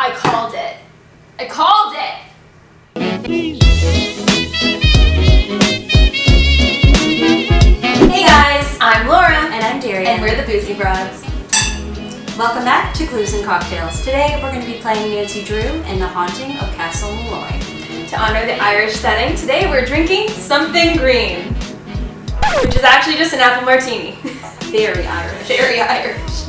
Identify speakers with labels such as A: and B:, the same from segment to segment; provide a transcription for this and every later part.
A: I called it. I called it! Hey guys, I'm Laura.
B: And I'm Darian.
A: And we're the Boozy Broads.
B: Welcome back to Clues and Cocktails. Today we're going to be playing Nancy Drew in The Haunting of Castle Malloy.
A: To honor the Irish setting, today we're drinking something green, which is actually just an apple martini.
B: Very Irish.
A: Very Irish.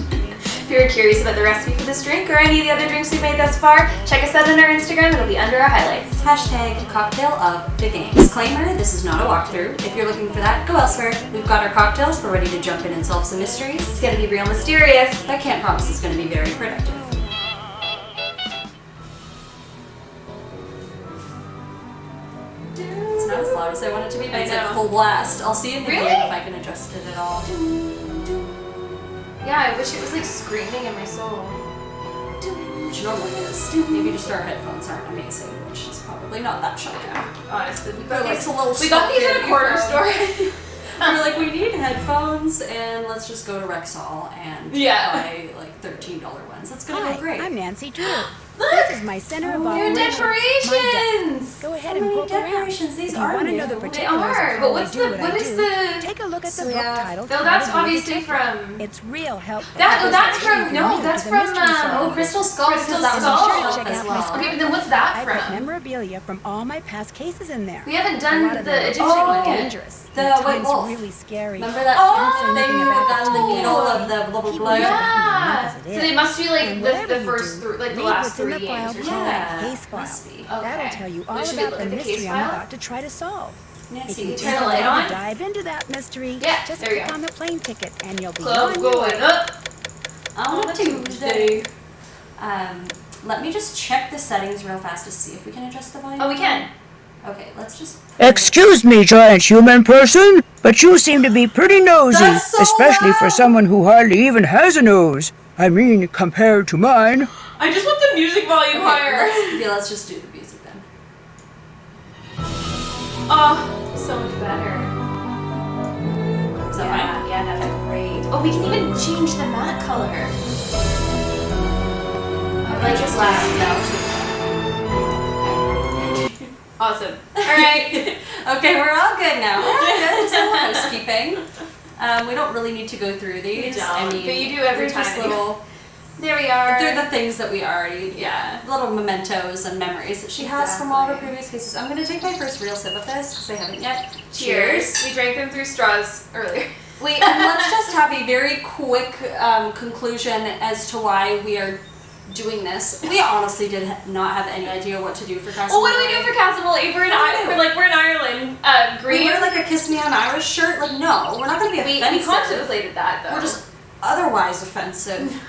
A: If you're curious about the recipe for this drink or any of the other drinks we've made thus far, check us out on our Instagram. It'll be under our highlights.
B: Hashtag cocktail of the game. Disclaimer, this is not a walkthrough. If you're looking for that, go elsewhere. We've got our cocktails. We're ready to jump in and solve some mysteries.
A: It's gonna be real mysterious.
B: I can't promise it's going to be very productive. It's not as loud as I want it to be, but it's like full blast. I'll see in the
A: Really?
B: game if I can adjust it at all.
A: Yeah, I wish it was like screaming in my soul.
B: Which normally is. Maybe just our headphones aren't amazing, which is probably not that shocking.
A: Honestly, we
B: They're
A: got
B: like
A: these,
B: a little
A: we got these at a corner store.
B: We're like, we need headphones, and let's just go to Rexall and buy like $13 ones. That's gonna
C: Hi,
B: go great.
C: I'm Nancy Drew.
A: Look!
C: This is my center of
A: New
C: operations.
A: decorations!
C: Go ahead
B: So
C: and
B: many
C: poke around.
B: decorations. These
C: If you
B: are
C: want to
B: new.
C: know the
B: They
C: particulars
A: are,
C: of
A: but
C: how
A: what's
C: I do
A: the-
C: what
A: what
C: I
A: is
C: do,
A: the-
C: take a look at
B: So
C: the
B: we
C: book
B: have-
C: titled
A: Though
C: How
A: that's
C: to Do What
A: obviously
C: You
A: from...
C: It's real helpful.
A: That's from... No,
C: New
A: that's
C: to the
A: from...
C: mystery solving.
B: Oh, Crystal Skull, because
A: Crystal
B: that was
A: Skull.
B: on
C: Sure,
B: shelf
C: check
B: as
C: out my
B: well.
C: store.
A: Okay, but then what's that
C: I put
A: from?
C: memorabilia from all my past cases in there.
A: We haven't
C: A
A: done
C: lot of
A: the
C: them are
A: Egyptian
B: Oh,
A: one yet.
C: dangerous.
B: The
C: and at
B: White
C: times
B: Wolf.
C: really scary.
B: Remember that
A: Oh!
B: thing you got in the needle of the blah blah blah?
A: Yeah!
C: As it
A: So they
C: is.
A: must be like
C: And
A: the
C: whatever you
A: first,
C: do,
A: like the
C: read
A: last
C: what's in
A: 3
C: the
A: games
C: file
A: or
C: called
A: something.
B: Yeah.
C: a case file.
B: Must be.
A: Okay.
C: That'll tell you all
A: Should we
C: about
A: look
C: the
A: at the case
C: mystery I'm
A: file?
C: about to try to solve.
B: Nancy,
C: If you
A: turn the
C: take
A: light
C: time
A: on?
C: to dive into that mystery,
A: Yeah,
C: just
A: there we
C: click
A: go.
C: on the plane ticket and you'll be
A: Club
C: on your
A: going
C: way.
A: up.
B: on a Tuesday. Let me just check the settings real fast to see if we can adjust the volume.
A: Oh, we can.
B: Okay, let's just.
D: Excuse me, giant human person, but you seem to be pretty nosy,
B: That's so
D: especially for
B: loud.
D: someone who hardly even has a nose. I mean, compared to mine.
A: I just want the music volume
B: Okay,
A: higher.
B: let's just do the music then.
A: Oh, so much better.
B: Is that fine?
A: Yeah, that's great. Oh, we can even change the matte color. I like
B: Just
A: it
B: loud.
A: loud. Awesome. All right.
B: Okay, we're all good now. We're all good. Some housekeeping. We don't really need to go through these.
A: don't,
B: I mean,
A: but you do every
B: they're just
A: time.
B: little.
A: There we are.
B: They're the things that we already,
A: Yeah.
B: little mementos and memories that she has from all of her
A: Exactly.
B: previous cases. I'm gonna take my first real sip of this because I haven't yet.
A: Cheers. We drank them through straws earlier.
B: Wait, and let's just have a very quick conclusion as to why we are doing this. We honestly did not have any idea what to do for Castle
A: Well, what do we do for Castle Malloy? We're in we're in Ireland. Green.
B: We wear like a Kiss Me I'm Irish shirt? Like, no, we're not gonna be
A: we
B: offensive.
A: contemplated that though.
B: We're just otherwise offensive.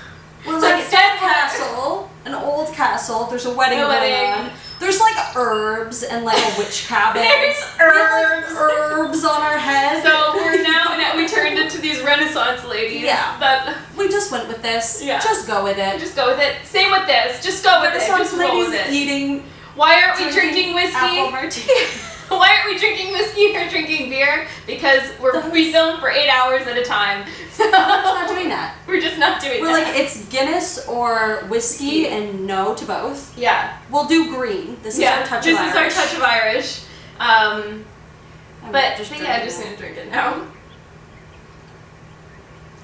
B: We're
A: So
B: like
A: instead
B: a castle, an old castle. There's a wedding
A: A
B: going
A: wedding.
B: on. There's like herbs and like a witch cabin.
A: There's
B: We have, like,
A: herbs.
B: herbs on our heads.
A: So we're now we turned into these Renaissance ladies.
B: Yeah.
A: That
B: We just went with this.
A: Yeah.
B: Just go with it.
A: just go with it. Same with this. Just go with it.
B: Renaissance
A: Just roll with
B: ladies
A: it.
B: eating
A: Why aren't we drinking whiskey?
B: apple martini.
A: Why aren't we drinking whiskey or drinking beer? Because we film for 8 hours at a time. So
B: We're not doing that.
A: we're just not doing
B: We're
A: that.
B: like, it's Guinness or whiskey and no to both.
A: Yeah.
B: We'll do green. This is our touch
A: this
B: of
A: is
B: Irish.
A: our touch of Irish.
B: I'm
A: But
B: just
A: yeah,
B: drinking
A: just
B: it.
A: gonna drink it now.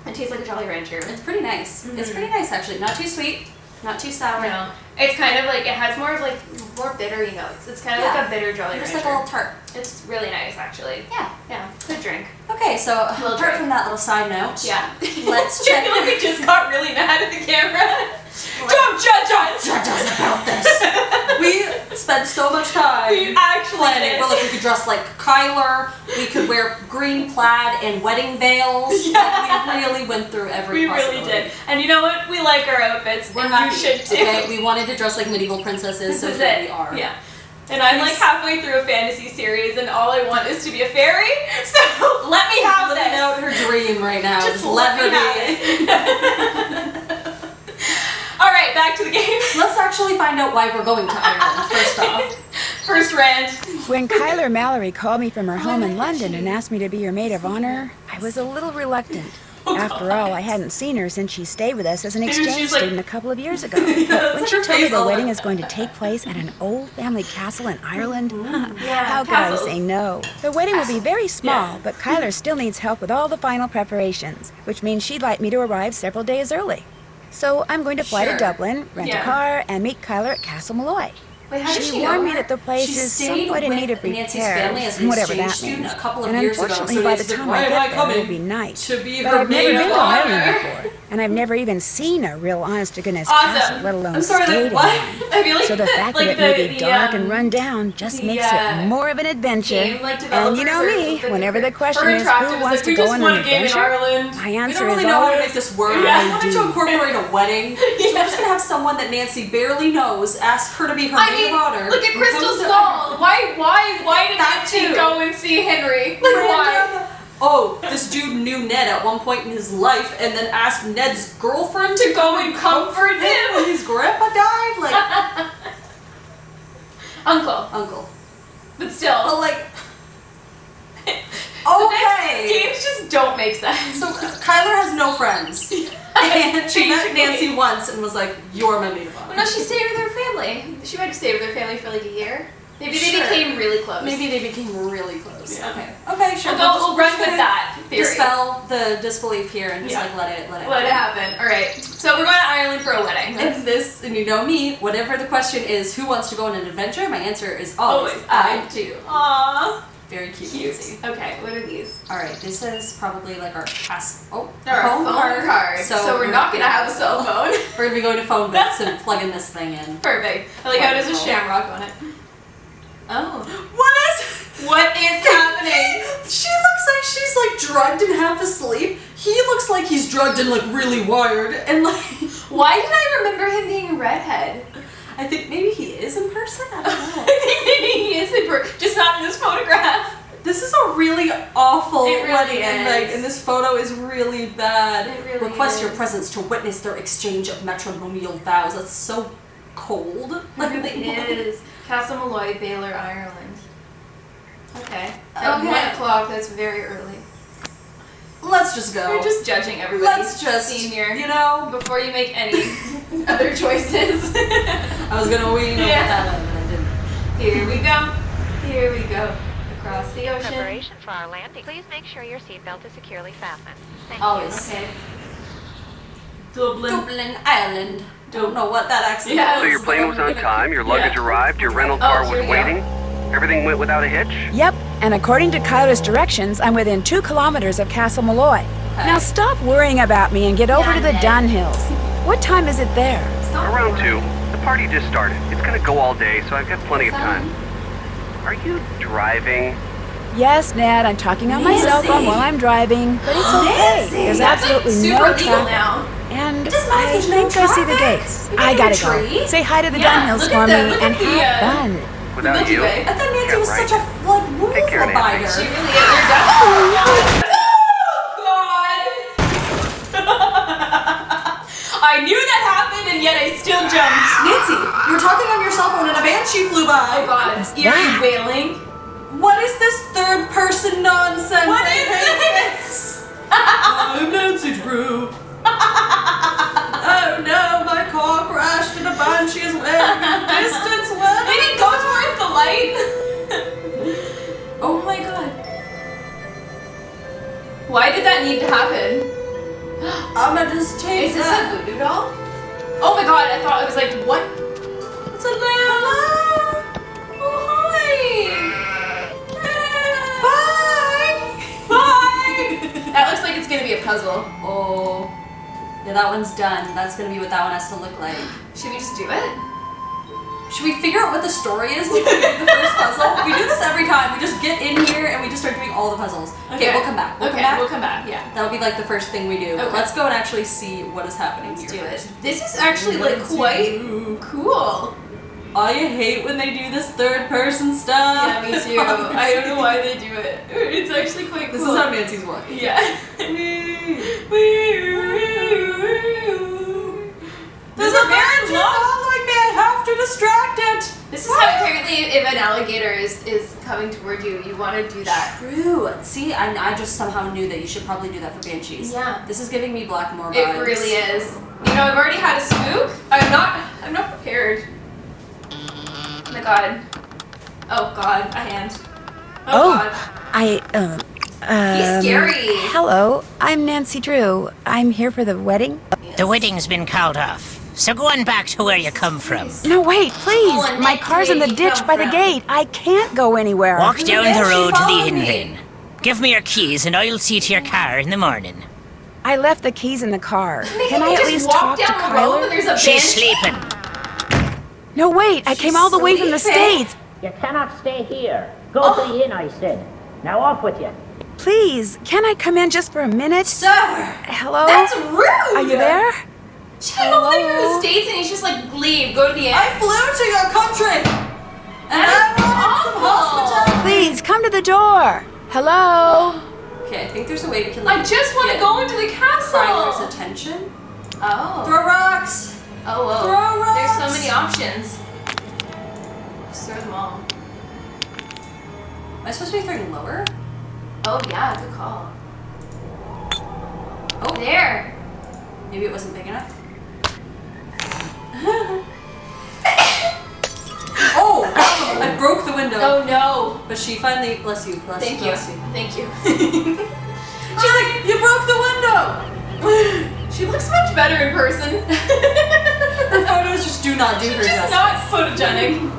A: It tastes like a Jolly Rancher.
B: It's pretty nice. It's pretty nice actually. Not too sweet, not too sour.
A: No, it's kind of like it has more of like more bittery notes. It's kind of
B: Yeah.
A: like a bitter Jolly
B: Just
A: Rancher.
B: like a little tart.
A: It's really nice actually.
B: Yeah.
A: Yeah, good drink.
B: Okay, so
A: Little
B: apart
A: drink.
B: from that little side note,
A: Yeah.
B: Let's
A: I
B: check.
A: feel like we just got really mad at the camera. Don't judge us.
B: Judge us about this. We spent so much time
A: We actually
B: planning.
A: did.
B: Well, like we could dress like Kyler. We could wear green plaid and wedding veils.
A: Yeah.
B: Like, we really went through every.
A: We really
B: possibility.
A: did. And you know what? We like our outfits.
B: We're
A: and
B: happy.
A: you should too.
B: Okay, we wanted to dress like medieval princesses, so
A: This is
B: here
A: it.
B: we are.
A: Yeah. And I'm like halfway through a fantasy series, and all I want is to be a fairy. So let me have
B: Living
A: this.
B: out her dream right now.
A: Just
B: let her
A: me have
B: be.
A: it. All right, back to the game.
B: Let's actually find out why we're going to Ireland first off.
A: First rant.
C: When Kyler Mallory called me from her home in London and asked me to be her maid of honor, I was a little reluctant. After all, I hadn't seen her since she stayed with us as an
A: Maybe she's
C: exchange
A: like-
C: student a couple of years ago.
B: that's
C: When
B: like
C: she
B: her
C: told me
B: face
C: the
B: all
C: wedding
B: like-
C: is going to take place at an old family castle in Ireland,
A: Yeah,
C: how could I
A: castles.
C: say no? The wedding will be very small,
A: Yeah.
C: but Kyler still needs help with all the final preparations, which means she'd like me to arrive several days early. So I'm going to fly
B: Sure.
C: to Dublin, rent
A: Yeah.
C: a car, and meet Kyler at Castle Malloy.
A: Wait, how did
C: She
A: she
C: warned
A: know
C: me
A: her?
C: that the place
B: She
C: is
B: stayed
C: somewhat in need of
B: with Nancy's family as
C: repairs,
B: an
C: whatever
B: exchange
C: that
B: student
C: means.
B: a couple of
C: And
B: years ago,
C: unfortunately,
B: so
C: by the
B: Nancy's like,
C: time
B: "Why
C: I
B: am I
C: get there, it'll
B: coming
C: be night.
B: to be
C: But
B: her
C: I've never
B: maid
C: been
B: of
C: to Ireland
B: honor?"
C: before, and I've never even seen a real honest-to-goodness
A: Awesome.
C: castle, let alone
B: I'm sorry,
C: stayed
B: like,
C: in
B: what?
C: one.
A: I feel like
C: So the fact
A: like
C: that it may
A: the-
C: be dark and
A: um,
C: run down just
A: the,
C: makes
A: uh,
C: it more of an adventure.
A: game, like,
C: And you know
A: developers
C: me,
A: are-
C: whenever the question
A: her
C: is
A: attractive
C: who
A: is
C: wants
A: like,
C: to
A: we
C: go
A: just
C: on
A: want
C: an
A: a game in
C: adventure,
A: Ireland.
C: my
B: We
C: answer
B: don't really
C: is
B: know how to
C: always
B: make this work.
A: Yeah.
B: We wanted to incorporate a wedding. So we're just gonna have someone that Nancy barely knows ask her to be her
A: I
B: maid
A: mean,
B: of honor.
A: look at
B: who
A: Crystal
B: comes to-
A: Skull. Why did
B: That
A: Nancy
B: too.
A: go and see Henry? Like, why?
B: Random. Oh, this dude knew Ned at one point in his life and then asked Ned's girlfriend
A: To go and comfort him.
B: when his grandpa died. Like,
A: Uncle. But still.
B: but like,
A: The next
B: okay.
A: games just don't make sense.
B: So Kyler has no friends. And she met
A: Basically.
B: Nancy once and was like, "You're my maid of honor."
A: Well, no, she stayed with her family. She might have stayed with her family for like a year. Maybe they
B: Sure.
A: became really close.
B: Maybe they became really close.
A: Yeah.
B: Okay, sure.
A: We'll run with that theory.
B: Dispel the disbelief here and just
A: Yeah.
B: like let it
A: Let it happen. All right. So we're going to Ireland for a wedding.
B: And this, and you know me, whatever the question is, who wants to go on an adventure? My answer is always I do.
A: Aww.
B: Very cute.
A: Cute.
B: Nancy.
A: Okay. What are these?
B: All right, this is probably like our pass. Oh,
A: Our phone card. So we're not going to have a cell phone.
B: We're gonna be going to phone booths and plugging this thing in.
A: Perfect. I like how there's a
B: Wonderful.
A: shamrock on it. Oh.
B: What is
A: What is happening?
B: She looks like she's like drugged and half asleep. He looks like he's drugged and like really wired and like.
A: Why did I remember him being a redhead?
B: I think maybe he is in person. I don't know.
A: I think maybe he is just not in this photograph.
B: This is a really awful
A: It really
B: wedding, and
A: is.
B: like, and this photo is really bad.
A: It really
B: Request your
A: is.
B: presence to witness their exchange of matrimonial vows. That's so cold.
A: It really is. Castle Malloy, Baylor, Ireland. Okay. At
B: Okay.
A: 1 o'clock, that's very early.
B: Let's just go.
A: We're just judging everybody.
B: Let's just,
A: Senior.
B: you know.
A: Before you make any other choices.
B: I was gonna wing over
A: Yeah.
B: that one, but I didn't.
A: Here we go. Here we go. Across the ocean.
E: Preparation for our landing. Please make sure your seatbelt is securely fastened. Thank
B: Always.
A: Okay. Dublin.
B: Dublin, Ireland. Don't know what that accent
A: Yeah.
B: was.
F: So your plane was on time, your luggage
A: Yeah.
F: arrived, your rental car
A: here
F: was
A: we go.
F: waiting, everything went without a hitch?
C: Yep, and according to Kyler's directions, I'm within 2 kilometers of Castle Malloy.
B: Okay.
C: Now stop worrying about me and get over to the
A: Yeah, Ned.
C: Dunhills. What time is it there?
A: Stop
F: Around
A: worrying.
F: 2. The party just started. It's gonna go all day, so I've got plenty of
A: Son.
F: time. Are you driving?
C: Yes, Ned, I'm talking on my cell phone while I'm driving, but it's okay. There's
A: That's like
C: absolutely
A: super
C: no
A: legal
C: traffic.
A: now.
C: And
B: It doesn't matter if
C: I
B: there's no
C: think I see the
B: traffic.
C: gates.
B: You
C: I
B: can
C: gotta
B: hit a
C: go.
B: tree.
C: Say hi to the
A: Yeah,
C: Dunhills
A: look
C: for
A: at
C: me
A: the- look
C: and
A: at the,
C: have fun.
F: Without
A: Milky
F: you?
A: Way.
B: I thought Nancy
F: Yeah,
B: was
F: right.
B: such a like rule
F: Take care, Nancy.
B: abider.
A: She really is. You're done. Oh, God. I knew that happened, and yet I still jumped.
B: Nancy, you were talking on your cell phone and a banshee flew by.
A: Oh, God. Eerie
C: that?
A: wailing.
B: What is this third person nonsense?
A: What
B: I
A: is
B: hate
A: this?
B: I'm Nancy Drew. Oh no, my car crashed and a banshee is wailing in the distance. What?
A: Maybe go towards the light. Oh, my God. Why did that need to happen?
B: I'ma just take
A: Is this
B: that.
A: a voodoo doll? Oh my God, I thought it was like, what? It's a lamb. Oh, hi.
B: Bye.
A: Bye. That looks like it's gonna be a puzzle.
B: Oh. Yeah, that one's done. That's gonna be what that one has to look like.
A: Should we just do it?
B: Should we figure out what the story is before we do the first puzzle? We do this every time. We just get in here and we just start doing all the puzzles. Okay, we'll come back. We'll
A: okay,
B: come back.
A: we'll come back, yeah.
B: That'll be like the first thing we do. But
A: Okay.
B: let's go and actually see what is happening
A: Let's
B: here
A: do it.
B: first.
A: This is actually like quite cool.
B: I hate when they do this third person stuff.
A: Yeah, me too. I don't know why they do it. It's actually quite cool.
B: This is how Nancy's walking.
A: Yeah.
B: There's a very following me. I have to distracted.
A: This is how apparently if an alligator is coming toward you, you want to do that.
B: True. See, I just somehow knew that you should probably do that for Banshees.
A: Yeah.
B: This is giving me Blackmore vibes.
A: It really is. You know, I've already had a spook. I'm not prepared. Oh my god. Oh god, a hand. Oh god. He's scary.
C: Hello, I'm Nancy Drew. I'm here for the wedding.
G: The wedding's been called off, so go on back to where you come from.
C: No, wait, please.
A: Oh, and
C: My
A: Nick,
C: car's in the
A: where you
C: ditch
A: come
C: by the
A: from.
C: gate. I can't go anywhere.
G: Walk down the
A: She's
G: road to the
A: following
G: inn
A: me.
G: then. Give me your keys and I'll see to your car in the morning.
C: I left the keys in the car.
A: Can
C: Can I
A: we
C: at
A: just
C: least
A: walk
C: talk to
A: down the road when
C: Kyler?
A: there's a
G: She's
A: banshee?
G: sleeping.
C: No, wait. I came all the way from the
A: sleeping.
C: States.
D: You cannot stay here. Go to the inn, I said. Now off with you.
C: Please, can I come in just for a minute?
A: Sir!
C: Hello?
A: That's rude!
C: Are you there?
A: She came all the way from the States and he's just like, leave, go to the end.
B: I flew to your country, and
A: That
B: I
A: is
B: wanted some
A: awful.
B: hospitality.
C: Please, come to the door. Hello?
B: Okay, I think there's a way we can.
A: I just want to
B: get
A: go into the castle.
B: Kyler's attention.
A: Oh.
B: Throw rocks.
A: Oh, whoa.
B: Throw rocks.
A: There's so many options. Just throw them all.
B: Am I supposed to be throwing lower?
A: Oh, yeah, good call.
B: Oh,
A: There.
B: maybe it wasn't big enough. Oh, I broke the window.
A: Oh, no.
B: But she finally, bless you, bless
A: Thank you.
B: bless you.
A: Thank you.
B: She's like, you broke the window.
A: She looks much better in person.
B: Her photos just do not do her
A: Just
B: justice.
A: not photogenic.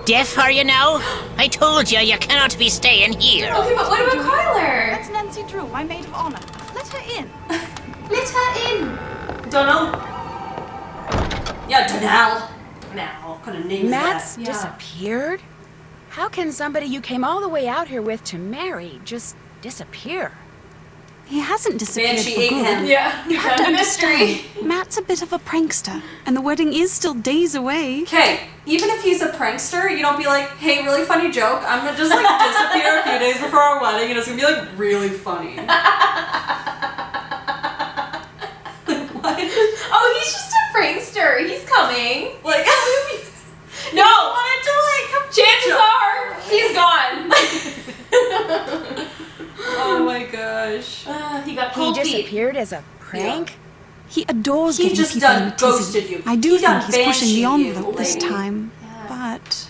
G: Deaf are you now? I told you you cannot be staying here.
A: Okay, but what about Kyler?
H: That's Nancy Drew, my maid of honor. Let her in.
A: Let her in. Donald.
B: Yeah, Danelle. Now, what kind of name
C: Matt's
B: is that?
C: disappeared? How can somebody you came all the way out here with to marry just disappear?
H: He hasn't disappeared
B: Banshee
H: for
B: ate
H: good.
B: him.
A: Yeah, you found a mystery.
H: Matt's a bit of a prankster, and the wedding is still days away.
B: Okay, even if he's a prankster, you don't be like, hey, really funny joke. I'm gonna just like disappear a few days before our wedding and it's gonna be like really funny. What?
A: Oh, he's just a prankster. He's coming.
B: Like,
A: No.
B: wanted to like
A: Chances are he's gone.
B: Oh my gosh.
A: He got
C: He
A: cold feet.
C: disappeared as a prank?
H: He adores
B: He
H: getting
B: just
H: people
B: done
H: in a tizzy.
B: ghosted you.
H: I do
B: He
H: think
B: done
H: he's pushing the
B: banshee you,
H: envelope this
B: lady.
H: time, but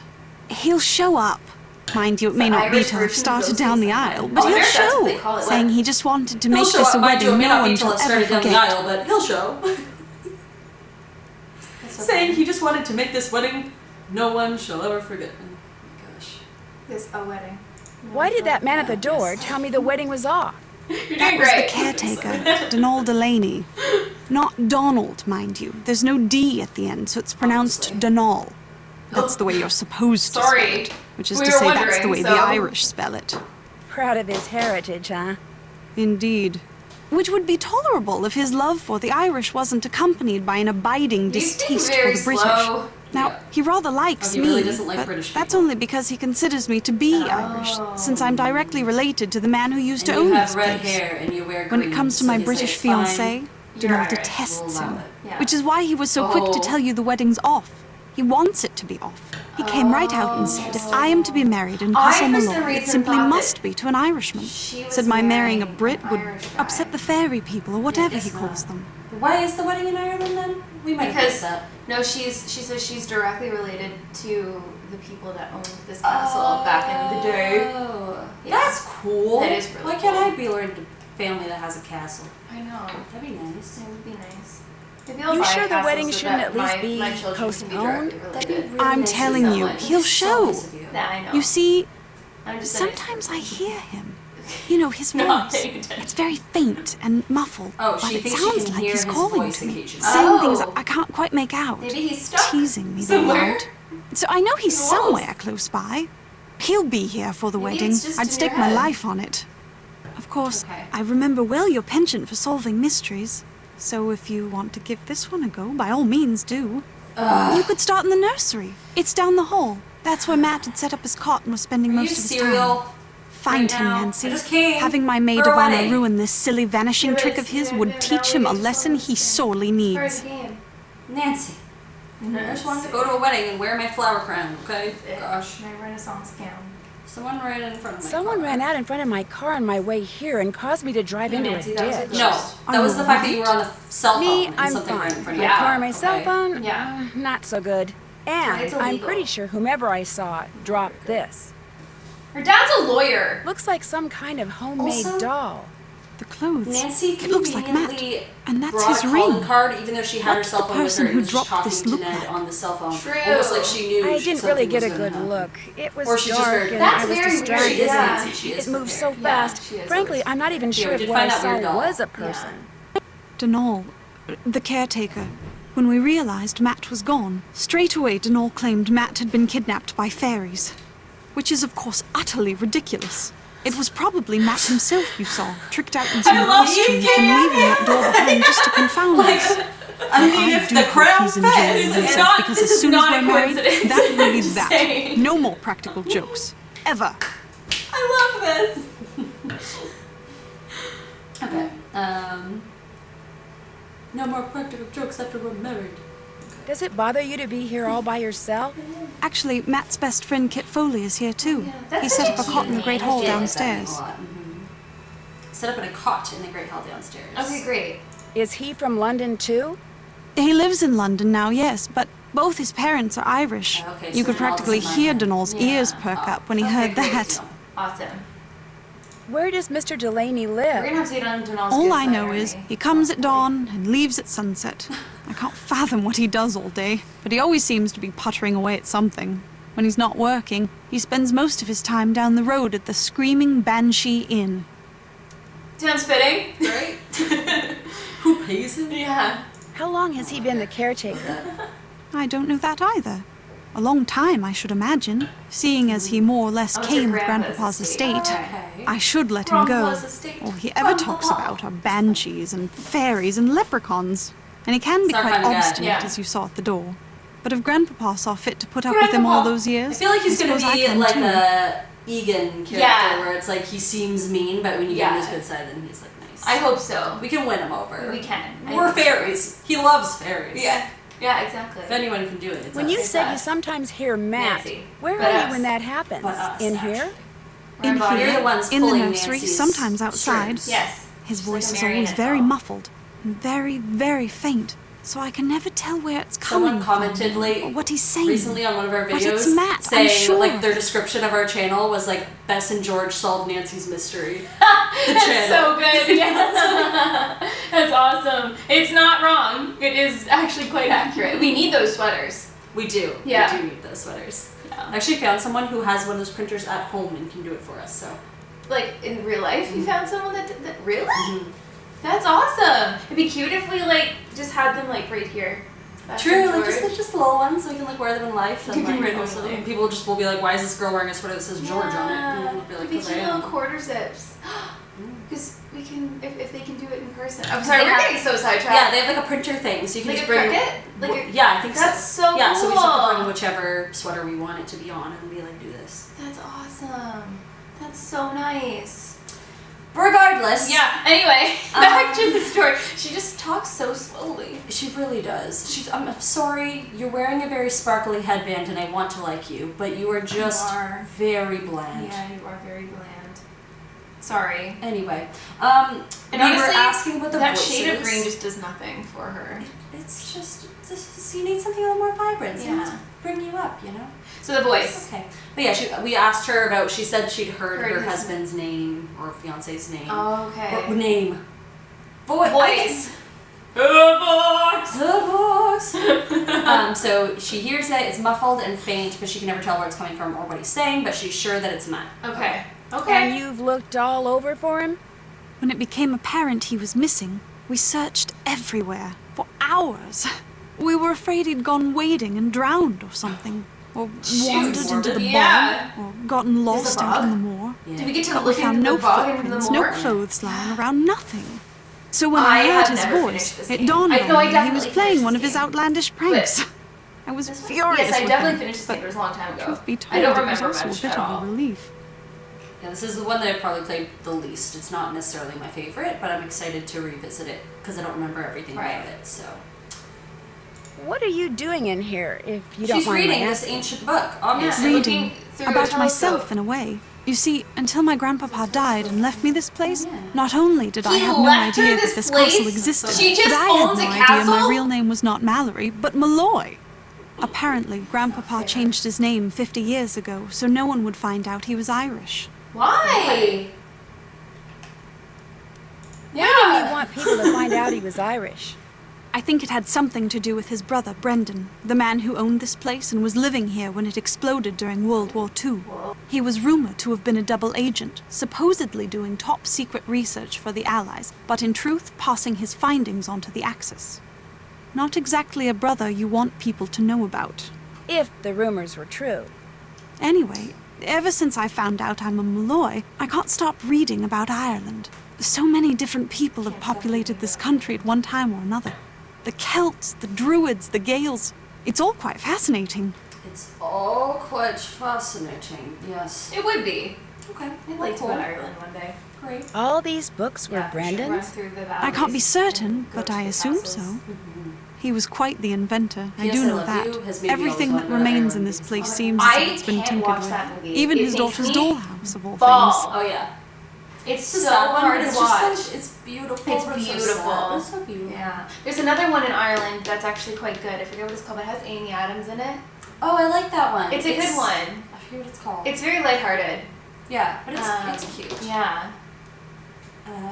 H: he'll show up. Mind you, it may
A: The
H: not be
A: Irish
H: till I've
A: version of
H: started down the
A: ghosting
H: aisle,
A: someone.
H: but
A: Oh, I
H: he'll
A: wonder if that's what they
H: show,
A: call it,
H: saying
A: what?
H: he just wanted to
B: He'll
H: make
B: show
H: this
B: up,
H: a
B: mind you, it
H: wedding
B: may
H: no
B: not be
H: one
B: till
H: shall
B: it
H: ever
B: started down the
H: forget.
B: aisle, but he'll show. Saying he just wanted to make this wedding no one shall ever forget. Oh my gosh.
A: There's a wedding.
C: Why did that man at the door tell me the wedding was off?
A: You're
H: That
A: doing
H: was the
A: great.
H: caretaker, Donald Delaney. Not Donald, mind you. There's no D at the end, so it's pronounced Donal. That's the way you're supposed to
A: Sorry.
H: spell it. Which is
A: We
H: to
A: were
H: say that's the
A: wondering,
H: way
A: so-
H: the Irish spell it.
C: Proud of his heritage, huh?
H: Indeed. Which would be tolerable if his love for the Irish wasn't accompanied by an abiding
A: You seem
H: distaste for
A: very
H: the British.
A: slow.
H: Now,
B: Yeah.
H: he rather likes
B: Oh, he really
H: me,
B: doesn't like
H: but
B: British
H: that's
B: people.
H: only because he considers me to be Irish, since I'm directly related to the man who used
B: And
H: to
B: you
H: own
B: have
H: this
B: red
H: place.
B: hair and you wear
H: When
B: green,
H: it comes to
B: so
H: my
B: he's
H: British
B: like, "Fine,
H: fiancé,
A: You're
H: Donald
A: Irish,
H: detests
B: we'll allow
H: him.
B: it."
A: Yeah.
H: Which is why he was so quick to
A: Oh.
H: tell you the wedding's off. He wants it to be off. He came right out and said, if I am to be married in
A: I,
H: Castle
A: for some
H: Malloy, it
A: reason,
H: simply
A: thought
H: must
A: that
H: be to an Irishman.
A: she was
H: Said my marrying a
A: marrying
H: Brit
A: an
H: would
A: Irish guy.
H: upset the fairy people or whatever he
B: it's
H: calls
B: not.
H: them.
B: Why is the wedding in Ireland then? We might have
A: Because
B: missed that.
A: no, she says she's directly related to the people that owned this castle back in the day.
B: Oh,
A: Yeah.
B: that's cool.
A: That is really
B: Why can't
A: cool.
B: I be related to a family that has a castle?
A: I know.
B: That'd be nice.
A: It would be nice. Maybe I'll
C: You
A: buy a
C: sure the
A: castle
C: wedding
A: so
C: shouldn't
A: that
C: at least
A: my
C: be
A: children can be
C: postponed?
A: directly
B: That'd be
A: related.
B: really
H: I'm
B: nice to
H: telling you,
A: someone.
H: he'll
B: So
H: show.
B: nice of you.
A: Yeah, I know.
H: You see,
A: I'm just saying.
H: sometimes I hear him. You know, his
A: Not
H: voice.
A: paying attention.
H: It's very faint and muffled,
B: Oh,
H: but
B: she
H: it
B: thinks she
H: sounds
B: can
H: like
B: hear
H: he's
B: his
H: calling
B: voice
H: to me,
B: occasionally.
H: saying things
A: Oh.
H: I can't quite make out.
A: Maybe he's stuck
H: Teasing me
A: somewhere.
H: loud. So I know he's
A: In the walls.
H: somewhere close by. He'll be here for the
A: Maybe
H: wedding.
A: it's just
H: I'd
A: in
H: stake
A: your
H: my
A: head.
H: life on it. Of course,
A: Okay.
H: I remember well your penchant for solving mysteries. So if you want to give this one a go, by all means do. You could start in the nursery. It's down the hall. That's where Matt had set up his cot and was spending
B: Are you
H: most of his
B: cereal?
H: time. Find
B: right
H: him,
B: now.
H: Nancy.
B: I just came
H: Having my maid
B: for
H: of
B: a
H: honor
B: wedding.
H: ruin this silly vanishing trick of his would teach him a lesson he sorely needs.
B: Nancy. I just wanted to go to a wedding and wear my flower crown, okay? Gosh.
A: My Renaissance gown.
B: Someone ran in front of my
C: Someone
B: car.
C: ran out in front of my car on my way here and caused me to drive into a
A: Nancy, that was a
C: ditch.
B: No, that was
H: you
B: the fact that
H: right?
B: you were on the cell phone
C: Me,
B: and
C: I'm
B: something ran in
C: fine.
B: front of
C: My
B: you.
C: car and my cell
B: Okay.
C: phone,
A: Yeah.
C: not so good. And
A: It's
C: I'm
A: illegal.
C: pretty sure whomever I saw dropped this.
A: Her dad's a lawyer.
C: Looks like some kind of homemade
B: Also-
C: doll.
H: The clothes.
B: Nancy
H: It looks like Matt.
B: conveniently
H: And that's
B: brought
H: his
B: a calling
H: ring.
B: card, even though she had her
H: What's
B: cell
H: the
B: phone with her
H: person
B: and
H: who
B: was just
H: dropped
B: talking
H: this
B: to
H: look
B: Ned
H: like?
B: on the cell phone.
A: True.
B: Almost like she knew
C: I didn't
B: something
C: really get a
B: was gonna
C: good
B: happen.
C: look. It was
B: Or she's just
C: dark
B: very
C: and
A: That's
C: I was
A: very weird.
C: distracted.
B: She is
A: Yeah.
B: Nancy. She is
C: It moved so
B: prepared.
C: fast.
A: she is
C: Frankly,
A: always-
C: I'm not even
B: Yeah,
C: sure
B: we
C: if
B: did
C: what I
B: find that
C: saw
B: weird doll.
C: was a person.
H: Denal, the caretaker. When we realized Matt was gone, straight away Denal claimed Matt had been kidnapped by fairies. Which is, of course, utterly ridiculous. It was probably Matt himself you saw, tricked out in some
B: love
H: costume
B: you,
H: and leaving that door behind just to confound us.
B: I mean, if
H: do
B: the
H: hope
B: crown
H: he's enjoying
B: fits,
H: himself
A: not-
H: because
A: this
H: as
A: is
H: soon as
A: not
H: we're
A: a
H: married,
A: coincidence.
H: that will be
A: Just
H: that.
A: saying.
H: No more practical jokes. Ever.
B: I love this. Okay. No more practical jokes after we're married.
C: Does it bother you to be here all by yourself?
H: Actually, Matt's best friend Kit Foley is here too.
A: that's
H: He
A: such
H: set
A: a
H: up a cot in the
A: cute
H: great
A: name.
H: hall
B: I did like that name
H: downstairs.
B: a lot. Set up in a cot in the great hall downstairs.
A: Okay, great.
C: Is he from London too?
H: He lives in London now, yes, but both his parents are Irish.
B: Okay,
H: You
B: so
H: could
B: Denal
H: practically
B: doesn't
H: hear
B: mind him.
H: Denal's ears perk up when he heard
A: great.
H: that.
A: Awesome.
C: Where does Mr. Delaney
A: We're
C: live?
A: gonna have to get on Denal's
H: All
A: good
H: I
A: side,
H: know
A: aren't
H: is
A: we?
H: he comes at dawn and leaves at sunset. I can't fathom what he does all day, but he always seems to be puttering away at something. When he's not working, he spends most of his time down the road at the Screaming Banshee Inn.
A: Sounds fitting.
B: Right? Who pays him?
A: Yeah.
C: How long has he been the caretaker?
H: I don't know that either. A long time, I should imagine, seeing as he more or less
A: it's
H: came
A: your
H: with
A: grandpa's
H: Grandpapa's
A: estate.
H: estate.
B: Okay.
H: I should let him go.
A: Grandpa's estate.
H: All he ever talks about are banshees and fairies and leprechauns. And he can be
B: It's our
H: quite
B: kind of guy.
H: obstinate,
A: Yeah.
H: as you saw at the door. But if Grandpapa saw fit to put up with him all
A: Grandpapa.
H: those years,
B: I feel like he's
H: I
B: gonna
H: suppose I
B: be
H: can
B: like
H: too.
B: a Egan character,
A: Yeah.
B: where it's like he seems mean, but when you get
A: Yeah.
B: on his good side, then he's like nice.
A: I hope so.
B: we can win him over.
A: We can. I
B: We're
A: think-
B: fairies. He loves fairies.
A: Yeah. Yeah, exactly.
B: If anyone can do it, it's
C: When
B: us.
C: you
A: It's
C: said you
A: us.
C: sometimes hear Matt,
A: Nancy.
C: where
A: But
C: are
A: us.
C: you when that happens?
B: But us,
C: In
B: actually.
C: here?
H: In
A: We're
B: You're
H: here,
B: the ones
H: in the
B: pulling
H: nursery,
B: Nancy's
H: sometimes outside.
B: strings.
A: Yes.
H: His
A: She's like
H: voice
A: a
H: is always
A: marionette
H: very
A: doll.
H: muffled and very, very faint, so I can never tell where it's coming
B: Someone commented
H: from
B: late
H: or what he's saying.
B: recently on one of our
H: But
B: videos
H: it's Matt, I'm
B: saying
H: sure.
B: like their description of our channel was like Bess and George solved Nancy's mystery. The
A: That's
B: channel.
A: so good. Yes. That's awesome. It's not wrong. It is actually quite accurate. We need those sweaters.
B: We do.
A: Yeah.
B: We do need those sweaters.
A: Yeah.
B: I actually found someone who has one of those printers at home and can do it for us. So
A: Like in real life, you found someone that really?
B: Mhm.
A: That's awesome. It'd be cute if we like just had them like right here. That's
B: true,
A: for
B: like
A: George.
B: just little ones, so we can like wear them in life. And
A: You can
B: like,
A: wear them
B: also,
A: in life.
B: people just will be like, "Why is this girl wearing a sweater that says George on it?" And we'll be like,
A: It'd be
B: "'Cause I
A: cute
B: am."
A: little quarter zips. Because we can, if they can do it in person. I'm sorry,
B: They
A: we're
B: have-
A: getting so sidetracked.
B: Yeah, they have like a printer thing, so you can
A: Like
B: just
A: a
B: bring.
A: Cricut? Like a-
B: yeah, I think
A: That's so
B: Yeah, so we just have to
A: cool.
B: bring whichever sweater we want it to be on, and be like, "Do this."
A: That's awesome. That's so nice.
B: Regardless,
A: Yeah, anyway, back to the story. She just talks so slowly.
B: she really does. I'm sorry, you're wearing a very sparkly headband, and I want to like you, but you are just
A: are.
B: very bland.
A: Yeah, you are very bland. Sorry.
B: Anyway,
A: And
B: we
A: honestly,
B: were asking about the
A: that
B: voices.
A: shade of green just does nothing for her.
B: It's just you need something a little more vibrant.
A: Yeah.
B: Yeah. Bring you up, you know.
A: So the voice.
B: Okay, but yeah, we asked her about. She said she'd heard
A: Heard
B: her
A: his-
B: husband's name or fiance's name.
A: Oh, okay.
B: Or name.
A: Voice.
B: The voice. So she hears it. It's muffled and faint, but she can never tell where it's coming from or what he's saying. But she's sure that it's Matt.
A: Okay.
C: And
A: Okay.
C: you've looked all over for him?
H: When it became apparent he was missing, we searched everywhere for hours. We were afraid he'd gone wading and drowned or something, or wandered into the
A: Yeah.
H: bog, or gotten lost
A: bog?
H: out in the moor.
B: Yeah.
A: Did we get to
H: But we
A: look
H: found
A: into
H: no
A: the bog into the
H: footprints,
A: moor?
H: no clothes lying around, nothing. So when
A: I
H: I heard
A: have
H: his
A: never
H: voice,
A: finished this
H: it
A: game.
H: dawned
A: I
H: on
A: know, I
H: me he was
A: definitely
H: playing
A: finished
H: one
A: this
H: of his
A: game.
H: outlandish pranks. I was furious
A: Yes, I
H: with
A: definitely
H: him,
A: finished this
H: but
A: game. It was a long time ago.
H: truth be
A: I
H: told,
A: don't
H: it was
A: remember
H: also a
A: much
H: bit
A: at
H: of a
A: all.
H: relief.
B: Yeah, this is the one that I've probably played the least. It's not necessarily my favorite, but I'm excited to revisit it because I don't remember everything about it. So.
C: What are you doing in here, if you don't
B: She's
C: mind
B: reading
C: my
B: this
C: asking?
B: ancient book, obviously.
H: Reading about myself in a way. You see, until my grandpapa died and left me this place, not only did I have no
A: left her
H: idea
A: this
H: that this
A: place?
H: castle existed,
A: She just
H: but I
A: owns
H: had
A: a
H: no idea my
A: castle?
H: real name was not Mallory, but Malloy. Apparently, grandpapa changed his name 50 years ago, so no one would find out he was Irish.
A: Why?
C: Why didn't he want people to find out he was Irish?
H: I think it had something to do with his brother, Brendan, the man who owned this place and was living here when it exploded during World War II. He was rumored to have been a double agent, supposedly doing top-secret research for the Allies, but in truth passing his findings on to the Axis. Not exactly a brother you want people to know about.
C: If the rumors were true.
H: Anyway, ever since I found out I'm a Malloy, I can't stop reading about Ireland. So many different people have populated this country at one time or another. The Celts, the Druids, the Gaels. It's all quite fascinating.
B: It's all quite fascinating, yes.
A: It would be.
B: Okay.
A: I'd like to go to Ireland one day.
B: Great.
C: All these books were
A: Run
C: Brendan's?
A: through the
H: I can't be
A: valleys
H: certain,
A: and go
H: but
A: to
H: I
A: the
H: assume
A: castles.
H: so. He was quite the inventor, I
B: Yes,
H: do
B: I
H: know
B: Love
H: that.
B: You has made me
H: Everything
B: always
H: that
B: want to go to
H: remains in
B: Ireland.
H: this place seems as if it's been
A: can't
H: tinkered
A: watch
H: with.
A: that movie.
H: Even
A: It
H: his
A: makes
H: daughter's
A: me
H: dollhouse, of all
A: bawl.
H: things.
B: Oh, yeah.
A: It's
B: The
A: so
B: sad one,
A: hard
B: but
A: to
B: it's just
A: watch.
B: so, it's beautiful.
A: It's
B: but
A: beautiful.
B: So sad. It's so beautiful.
A: Yeah. There's another one in Ireland that's actually quite good. I forget what it's called, but it has Amy Adams in it.
B: Oh, I like that one.
A: It's a good one.
B: I forget what it's called.
A: It's very lighthearted.
B: Yeah, but it's cute.
A: Yeah.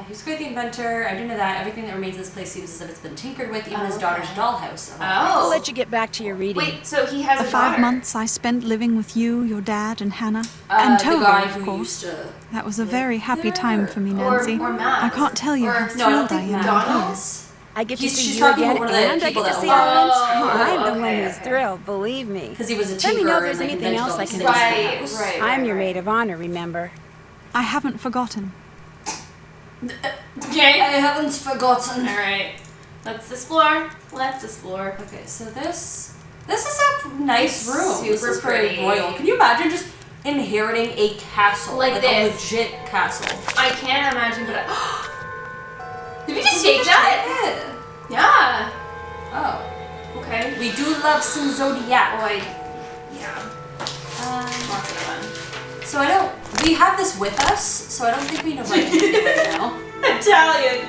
B: He's quite the inventor. I do know that. Everything that remains in this place seems as if it's been tinkered with, even his
A: Okay.
B: daughter's dollhouse.
C: I'll
A: Oh.
C: let you get back to your reading.
A: Wait, so he has
H: The
A: a
H: 5
A: daughter.
H: months I spent living with you, your dad, and Hannah, and
B: the
H: Togo,
B: guy
H: of
B: who
H: course.
B: used to...
H: That was a very happy time for me,
A: Or
H: Nancy.
A: Matt.
H: I can't tell you
A: Or-
H: how
B: No, I don't
H: thrilled I
B: think
H: am.
B: Donald is.
C: I get to
B: She's
C: see you
B: talking
C: again,
B: about one of the
C: and I
B: people
C: get to
B: that
C: see
B: owns-
C: Ireland.
A: Oh,
C: I'm the one
A: okay,
C: who's
A: okay.
C: thrilled, believe me.
B: Because he was a tinkerer.
C: Let me know if there's
B: and, like,
C: anything
B: invented
C: else
B: all
C: I
B: these
C: can
B: things
C: do.
B: for the
A: Right,
B: house.
A: right.
C: I'm your maid of honor, remember?
H: I haven't forgotten.
A: Okay.
B: I haven't forgotten.
A: All right. Let's explore. Let's explore.
B: Okay, so this is a nice room. This
A: Super
B: is very
A: pretty.
B: royal. Can you imagine just inheriting a castle?
A: Like
B: a
A: this.
B: legit castle.
A: I can't imagine, but did we just take that? Yeah.
B: Oh.
A: Okay.
B: We do love some Zodiac.
A: Boy. Yeah. Lots of fun.
B: So I don't... We have this with us, so I don't think we know what to do right now.
A: Italian.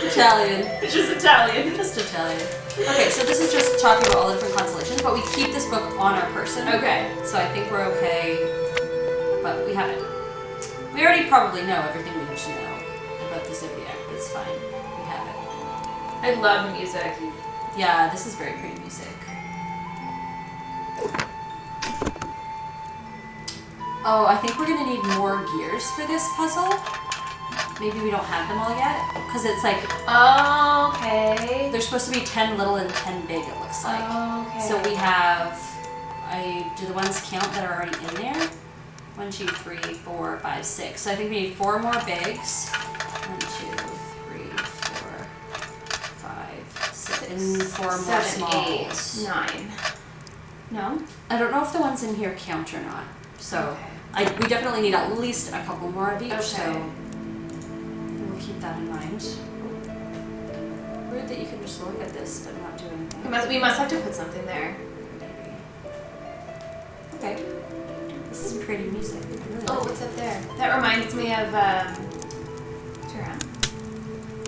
B: Italian.
A: It's just Italian.
B: Just Italian. Okay, so this is just talking about all the different constellations, but we keep this book on our person.
A: Okay.
B: So I think we're okay, but we haven't. We already probably know everything we need to know about the Zodiac, but it's fine. We have it.
A: I love the music.
B: Yeah, this is very pretty music. Oh, I think we're gonna need more gears for this puzzle. Maybe we don't have them all yet, because it's like,
A: Okay.
B: there's supposed to be 10 little and 10 big, it looks like.
A: Okay.
B: So we have, do the ones count that are already in there? 1, 2, 3, 4, 5, 6. So I think we need 4 more bigs. 1, 2, 3, 4, 5, 6, and 4 more
A: 7, 8,
B: smalls.
A: 9. No?
B: I don't know if the ones in here count or not. So
A: Okay.
B: we definitely need at least a couple more of each.
A: Okay.
B: So we'll keep that in mind. Weird that you can just look at this but not do anything.
A: We must have to put something there.
B: Maybe. Okay. This is pretty music. I really
A: Oh,
B: like
A: what's up there? That reminds me of, turn around.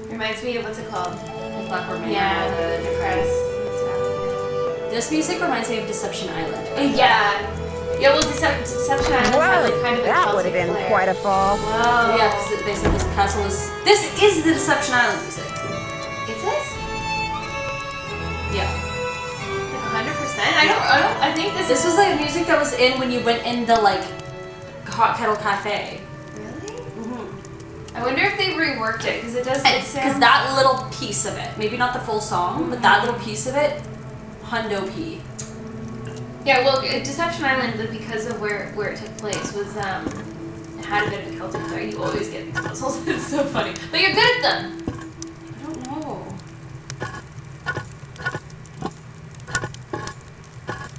A: Reminds me of, what's it called?
B: it. Blackboard Man.
A: Yeah, the press and stuff.
B: This music reminds me of Deception Island.
A: Yeah. Yeah, well, Deception Island had like kind of a
C: that would have
A: Celtic
C: been
A: flair.
C: quite a fall.
A: Whoa.
B: Yeah, because they said this castle is. This is the Deception Island music.
A: Is it?
B: Yeah.
A: Like 100%? I think
B: This was like music that was in when you went in the like Hot Kettle Cafe.
A: Really?
B: Mm-hmm.
A: I wonder if they reworked it, because it does, it
B: Because
A: sounds...
B: that little piece of it, maybe not the full song, but that little piece of it, Hundo P.
A: Yeah, well, Deception Island, because of where it took place, was, it had a bit of a Celtic flair. You always get these puzzles. It's so funny. But you're good at them!
B: I don't know.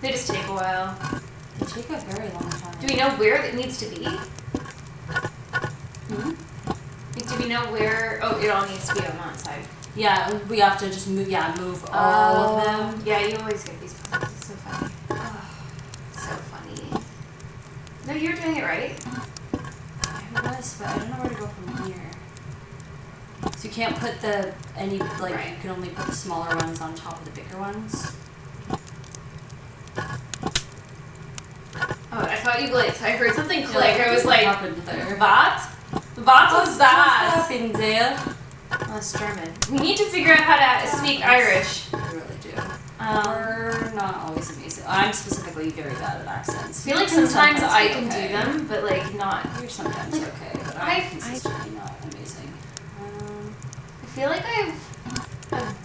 A: They just take a while.
B: They take a very long time.
A: Do we know where it needs to be? Like, do we know where? Oh, it all needs to be on that side.
B: Yeah, we have to just move. Yeah, move all of them.
A: Yeah, you always get these puzzles. It's so funny. So funny. No, you're doing it right.
B: I was, but I don't know where to go from here. So you can't put you can only put the smaller ones on top of the bigger ones.
A: Oh, I thought you blinked. I heard something click. I was
B: What
A: like,
B: happened there?
A: what? What was that?
B: What's happening there?
A: Oh, it's German. We need to figure out how to speak Irish.
B: We really do. We're not always amazing. I'm specifically very bad at accents.
A: I feel like sometimes I can
B: okay.
A: do them, but like not.
B: You're sometimes
A: Like,
B: okay, but I'm consistently not amazing.
A: I feel like I've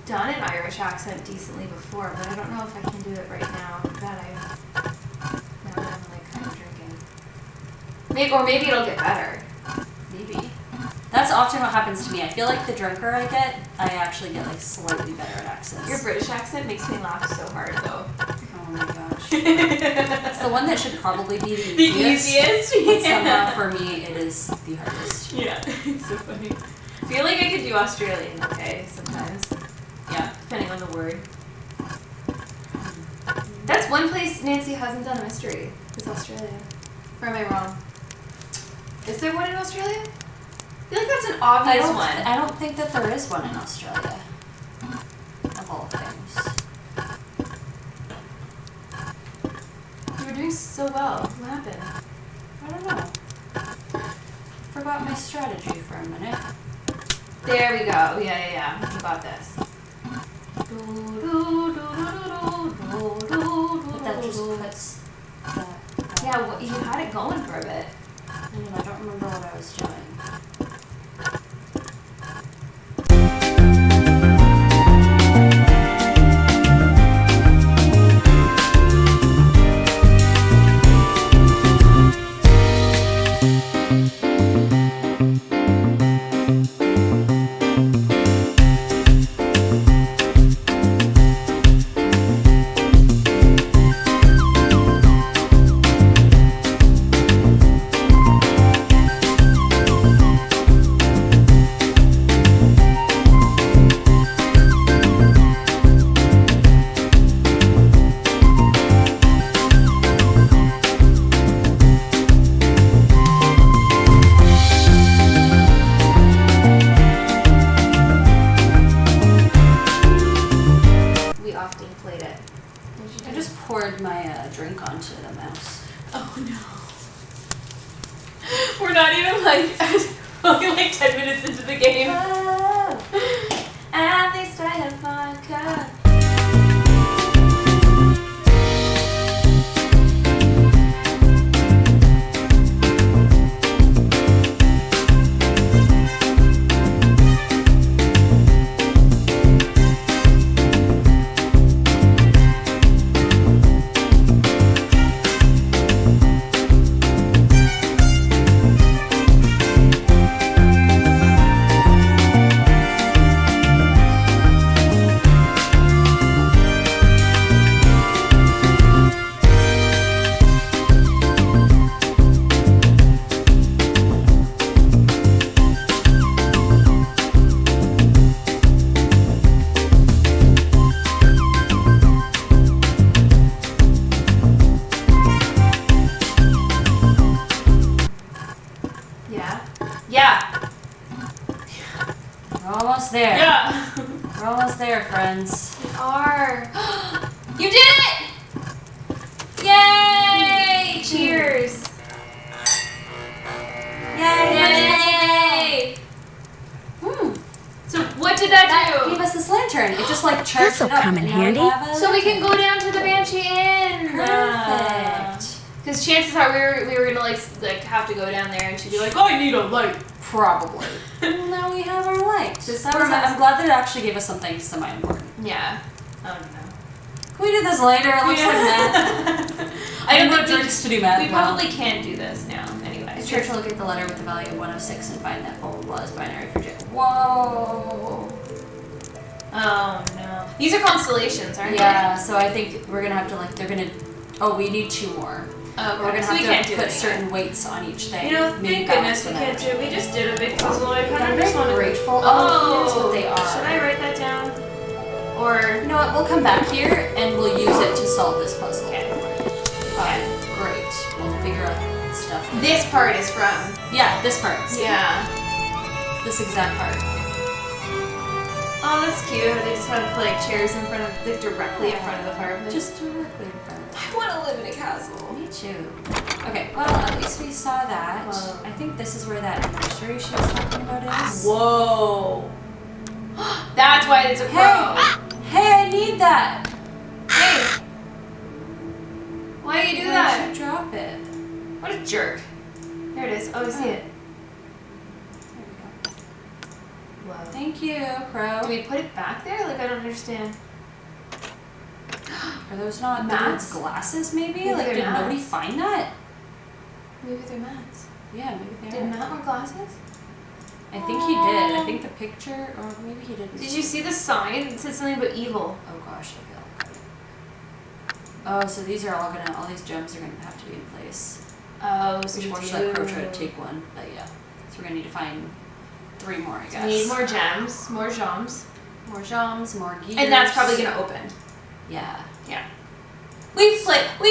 A: done an Irish accent decently before, but I don't know if I can do it right now that I'm like kind of drinking. Maybe it'll get better.
B: Maybe. That's often what happens to me. I feel like the drunker I get, I actually get like slightly better at accents.
A: Your British accent makes me laugh so hard though.
B: Oh my gosh. It's the one that should probably be the
A: The
B: easiest.
A: easiest?
B: But somehow for me it is the hardest.
A: Yeah, it's so funny. I feel like I could do Australian okay sometimes.
B: Yeah.
A: Depending on the word. That's one place Nancy hasn't done a mystery. Is Australia. Or am I wrong? Is there one in Australia? I feel like that's an obvious one.
B: I don't think that there is one in Australia. Of all things.
A: You were doing so well. What happened?
B: I don't know. Forgot my strategy for a minute.
A: There we go. Yeah. You got this.
B: But that just puts that.
A: Yeah, well, you had it going for a bit.
B: I don't remember what I was doing.
A: We're not even only like 10 minutes into the game. At least I have vodka.
B: There.
A: Yeah.
B: We're almost there, friends.
A: We are. You did it! Yay! Cheers. Yay! So what did that do?
B: Gave us this lantern. It just like charged
C: This'll
B: it up.
C: come in
B: and now we
C: handy.
B: have a
A: So we can go down to the Banshee Inn.
B: Perfect.
A: Because chances are we were gonna like have to go down there and she'd be like, oh, I need a light.
B: Probably. Well, now we have our light. I'm glad that it actually gave us something semi-important.
A: Yeah. I don't know.
B: Can we do this later? It looks like math. I don't know drinks to do math.
A: We probably can't do this now. Anyway.
B: It's sure to look at the letter with the value of 106 and find that blah blah blah is binary for J. Whoa.
A: Oh no. These are constellations, aren't they?
B: Yeah. So I think we're gonna have to they're gonna. Oh, we need 2 more.
A: Okay,
B: We're gonna
A: so we
B: have
A: can't
B: to
A: do
B: put
A: that
B: certain weights on each thing.
A: You know,
B: maybe
A: thank goodness
B: balance
A: we can't
B: whatever.
A: do. We just did a big puzzle. I kind
B: I'm
A: of just
B: very
A: want to.
B: grateful.
A: Oh,
B: Here's what they are.
A: Should I write that down? Or
B: You know what? We'll come back here and we'll use it to solve this puzzle.
A: okay.
B: Great. We'll figure out stuff.
A: This part is from.
B: Yeah, this part.
A: Yeah.
B: This exact part.
A: Oh, that's cute. They just have like chairs in front of, like directly in front of the fireplace.
B: Just directly in front of it.
A: I want to live in a castle.
B: Me too. Okay, well, at least we saw that.
A: Well-
B: I think this is where that nursery she was talking about is.
A: Whoa. That's why it's a crow.
B: Hey, I need that!
A: Hey. Why do you do
B: Why
A: that?
B: did you drop it?
A: What a jerk. There it is. Oh, I see it.
B: There we go.
A: Whoa.
B: Thank you, Crow.
A: Do we put it back there? Like, I don't understand.
B: Are those not
A: Mats?
B: David's glasses, maybe?
A: Maybe
B: Like,
A: they're
B: did nobody
A: mats.
B: find that?
A: Maybe they're mats.
B: Yeah, maybe they
A: Did
B: are.
A: Matt wear glasses?
B: I think he did. I think the picture, or maybe he didn't.
A: Did you see the sign? It said something about evil.
B: Oh gosh, okay. Oh, so these are all these gems are gonna have to be in place.
A: Oh,
B: We
A: so
B: should
A: we
B: watch that crow try to take one, but yeah. So we're gonna need to find 3 more, I guess.
A: We need more gems, more joms.
B: More joms, more gears.
A: And that's probably gonna open.
B: Yeah.
A: Yeah. We've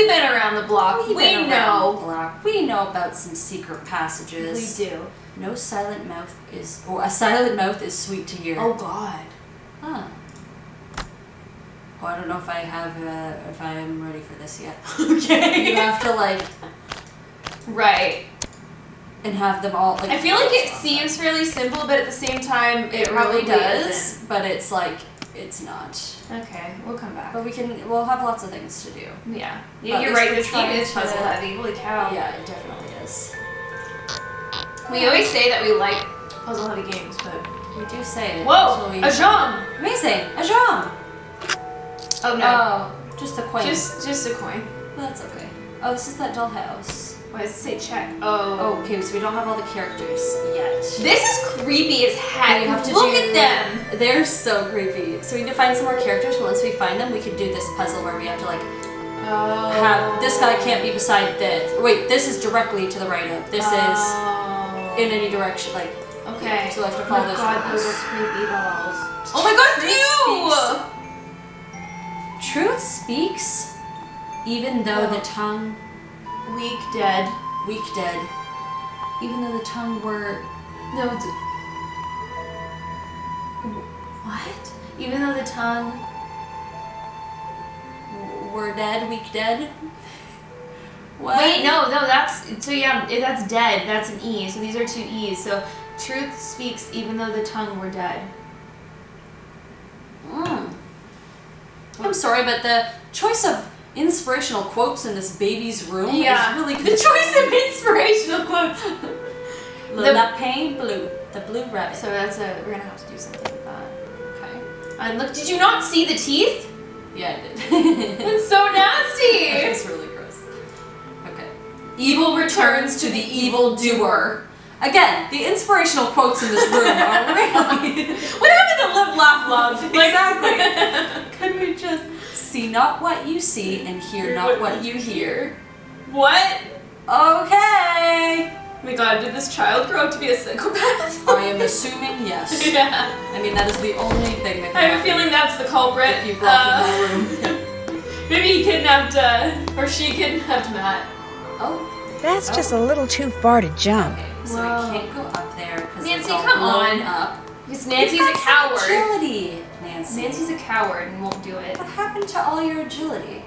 A: been around the block.
B: We've
A: We
B: been around the
A: know.
B: block. We know about some secret passages.
A: We do.
B: No silent mouth is, a silent mouth is sweet to hear.
A: Oh God.
B: Huh. Oh, I don't know if I am ready for this yet.
A: Okay.
B: You have to
A: Right.
B: and have them all
A: I feel like it seems fairly simple, but at the same time,
B: it probably
A: really
B: does,
A: isn't.
B: but it's not.
A: Okay, we'll come back.
B: But we'll have lots of things to do.
A: Yeah.
B: But
A: Yeah, you're
B: this
A: right.
B: we're
A: This game
B: trying
A: is
B: to-
A: puzzle heavy. Holy cow.
B: Yeah, it definitely is.
A: We always say that we like puzzle heavy games, but.
B: We do say it.
A: Whoa!
B: until we-
A: A jam!
B: Amazing! A jam!
A: Oh no.
B: Oh, just a coin.
A: Just a coin.
B: Well, that's okay. Oh, this is that dollhouse.
A: Why does it say check?
B: Oh,
A: Oh.
B: okay, so we don't have all the characters yet.
A: This is creepy as heck.
B: You have to
A: Look at them!
B: They're so creepy. So we need to find some more characters, but once we find them, we can do this puzzle where we have to
A: Oh.
B: have this guy can't be beside this. Wait, this is directly to the right of. This is in any direction,
A: Okay.
B: So we have to follow those
A: God,
B: rules.
A: those are creepy dolls. Oh my God,
B: Truth speaks, even though the tongue
A: Weak, dead.
B: weak dead. Even though the tongue were
A: No, it's. What? Even though the tongue.
B: dead, weak dead. What?
A: Wait, no, that's. So yeah, that's dead. That's an E. So these are 2 E's. So truth speaks even though the tongue were dead.
B: I'm sorry, but the choice of inspirational quotes in this baby's room is really
A: The choice of inspirational quotes.
B: Le Lapin Blue, the blue rabbit.
A: So we're gonna have to do something with that.
B: Okay.
A: And look, did you not see the teeth?
B: Yeah, I did.
A: It's so nasty.
B: It's really gross. Okay. Evil returns to the evil doer. Again, the inspirational quotes in this room are really.
A: What happened to live, laugh, love?
B: Exactly. Can we just see not what you see and hear not what you hear?
A: What?
B: Okay.
A: Oh my God, did this child grow up to be a psychopath?
B: I am assuming yes.
A: Yeah.
B: I mean, that is the only thing that can
A: I have a
B: happen
A: feeling that's the culprit.
B: if you grew up in that room.
A: Maybe he kidnapped, or she kidnapped Matt.
B: Oh.
C: That's just a little too far to jump.
B: Okay, so
A: Whoa.
B: I can't go up there because it's
A: Nancy,
B: all
A: come
B: blown
A: on.
B: up.
A: Because Nancy's
B: You've
A: a
B: got some
A: coward.
B: Agility, Nancy.
A: Nancy's a coward and won't do it.
B: What happened to all your agility?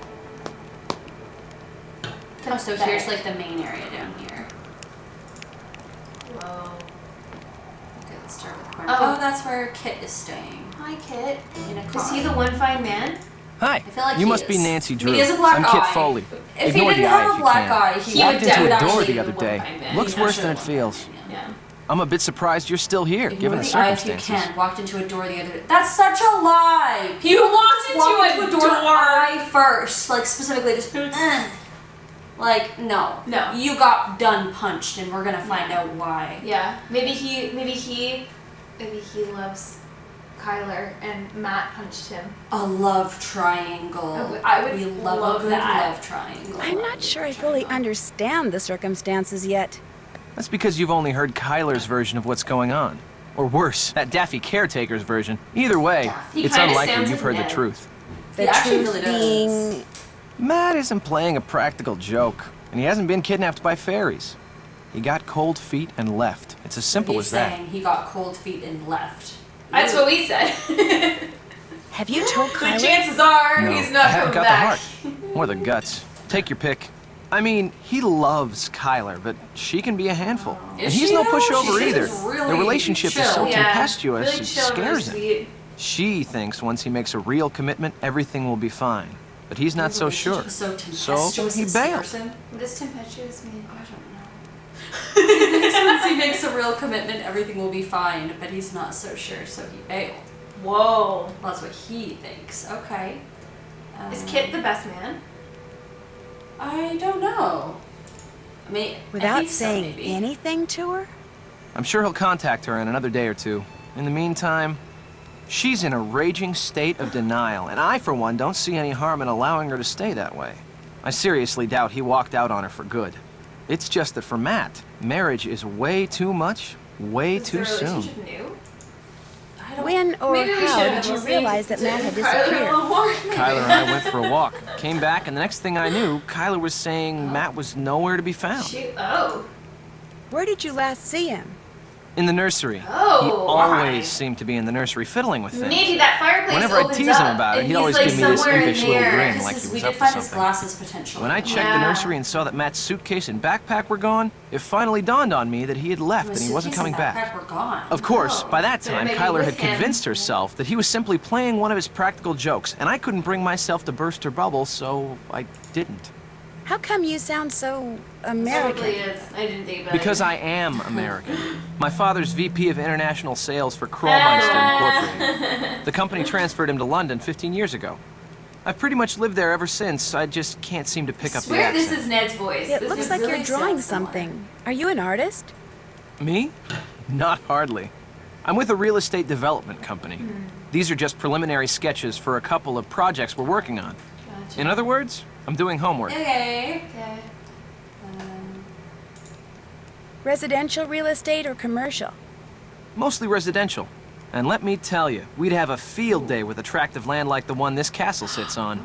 B: Oh, so here's like the main area down here.
A: Whoa.
B: Okay, let's start with the corner.
A: Oh.
B: Oh, that's where Kit is staying.
A: Hi, Kit.
B: In a car.
A: Is he the one fine man?
I: Hi.
B: I feel like
I: You
B: he
I: must be
B: is.
I: Nancy
B: I
I: Drew.
B: mean, he has a black
I: I'm
B: eye.
I: Kit Foley.
B: If he
I: Ignore
B: didn't
I: the eye
B: have
I: if
B: a
I: you
B: black
I: can.
B: eye, he
A: would
I: Walked into a
A: definitely
I: door
A: be
I: the
A: the
I: other
A: one
I: day.
A: fine man.
I: Looks
B: He's
I: worse
B: not
I: than it
B: sure.
I: feels.
A: Yeah.
I: I'm a bit surprised you're still here, given the
B: Ignore eye if you
I: circumstances.
B: can. Walked into a door the other day. That's such a lie!
A: He walked into a door.
B: eye first, like specifically just like no. You got done punched and we're gonna find out why.
A: Yeah. Maybe he loves Kyler and Matt punched him.
B: A love triangle.
A: I would
B: we love
A: love
B: a good
A: that.
B: love triangle.
C: I'm not sure I fully understand the circumstances yet.
I: That's because you've only heard Kyler's version of what's going on. Or worse, that daffy caretaker's version. Either way,
A: He
I: it's
A: kinda
I: unlikely
A: sounds
I: you've heard the
A: Ned.
I: truth.
C: The
B: He actually
C: truth
B: really does.
C: being...
I: Matt isn't playing a practical joke, and he hasn't been kidnapped by fairies. He got cold feet and left. It's as simple
B: He's
I: as that.
B: saying he got cold feet and left.
A: That's what we said.
C: Have you told
A: The
C: Kyler?
A: chances are
I: No,
A: he's not
I: I haven't
A: coming
I: got
A: back.
I: the heart. Or the guts. Take your pick. I mean, he loves Kyler, but she can be a handful.
B: Is
I: And he's
B: she
I: no
B: though?
I: pushover
B: She
I: either.
B: seems really
I: Their relationship is so
B: chill.
A: Yeah,
I: tempestuous,
A: really
I: it
A: chill, really
I: scares him.
A: sweet.
I: She thinks once he makes a real commitment, everything will be fine. But he's not so sure.
B: So
I: So
B: tempestuous,
I: he
B: it
I: bailed.
B: scares him.
A: What does tempestuous mean?
B: I don't know. He thinks once he makes a real commitment, everything will be fine, but he's not so sure, so he bailed.
A: Whoa.
B: Well, that's what he thinks. Okay.
A: Is Kit the best man?
B: I don't know. I mean, I
C: Without
B: think so,
C: saying
B: maybe.
C: anything to her?
I: I'm sure he'll contact her in another day or two. In the meantime, she's in a raging state of denial, and I, for one, don't see any harm in allowing her to stay that way. I seriously doubt he walked out on her for good. It's just that for Matt, marriage is way too much, way
A: Is
I: too
A: the
I: soon.
A: relationship new?
B: I don't
C: When or
A: Maybe we should
C: how
A: have
C: did
A: been
C: you
A: listening
C: realize that
A: to
C: Matt had
A: Kyler a
C: disappeared?
A: little more.
I: Kyler and I went for a walk, came back, and the next thing I knew, Kyler was saying Matt was nowhere to be found.
A: Shoot. Oh.
C: Where did you last see him?
I: In the nursery.
A: Oh,
I: He always
A: why?
I: seemed to be in the nursery fiddling with things.
A: Maybe that fireplace
I: Whenever I
A: opens
I: tease
A: up,
I: him about it,
A: and
I: he'd
A: he's,
I: always
A: like,
I: give me this
A: somewhere in
I: impish little
A: there.
I: grin
B: This
I: like
B: is-
I: he
B: we
I: was
B: did
I: up to
B: find his
I: something.
B: glasses potentially.
I: When I checked
A: Yeah.
I: the nursery and saw that Matt's suitcase and backpack were gone, it finally dawned on me that he had left and
B: His
I: he wasn't
B: suitcase
I: coming
B: and
I: back.
B: backpack were gone.
I: Of course,
A: Oh,
I: by that
A: so
I: time,
A: maybe
I: Kyler
A: with
I: had
A: him.
I: convinced herself that he was simply playing one of his practical jokes, and I couldn't bring myself to burst her bubble, so I didn't.
C: How come you sound so
A: Probably
C: American?
A: is. I didn't think about
I: Because
A: it.
I: I am American. My father's VP of International Sales for Crumbling Incorporated. The company transferred him to London 15 years ago. I've pretty much lived there ever since. I just can't seem to pick
A: I
I: up the
A: swear this
I: accent.
A: is Ned's voice.
C: It
A: This
C: looks
A: is
C: like
A: really
C: you're drawing
A: sounds similar.
C: something. Are you an artist?
I: Me? Not hardly. I'm with a real estate development company. These are just preliminary sketches for a couple of projects we're working on.
A: Gotcha.
I: In other words, I'm doing homework.
B: Okay.
A: Okay.
C: Residential real estate or commercial?
I: Mostly residential. And let me tell you, we'd have a field day with attractive land like the one this castle sits on.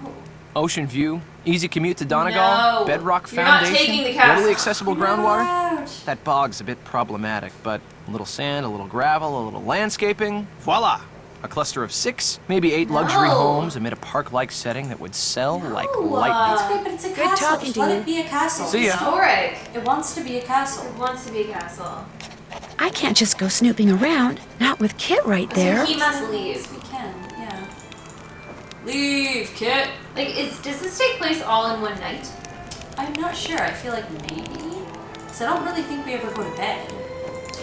I: Ocean view, easy commute to Donegal,
A: No.
I: bedrock
A: You're not
I: foundation,
A: taking the castle.
I: readily accessible groundwater.
B: Out.
I: That bog's a bit problematic, but a little sand, a little gravel, a little landscaping, voila! A cluster of 6, maybe 8 luxury
A: No.
I: homes amid a park-like setting that would sell like
A: No.
I: lightning.
B: It's great, but it's a
C: Good
B: castle.
C: talking
B: Just
C: to
B: let
C: you.
B: it be a castle.
I: See ya.
A: Historic.
B: It wants to be a castle.
A: It wants to be a castle.
C: I can't just go snooping around, not with Kit right there.
A: So he must
B: Yes,
A: leave.
B: we can, yeah. Leave, Kit.
A: Like, does this take place all in one night?
B: I'm not sure. I feel like maybe. So I don't really think we ever go to bed.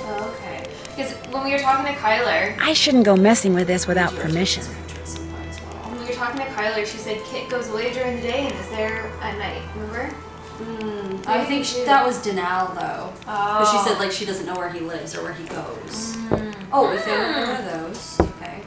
A: Oh, okay. Because when we were talking to Kyler,
C: I shouldn't go messing with this without permission.
A: when we were talking to Kyler, she said Kit goes away during the day and is there at night. Remember?
B: I think that was Denal though.
A: Oh.
B: But she said like she doesn't know where he lives or where he goes. Oh, we found one of those. Okay.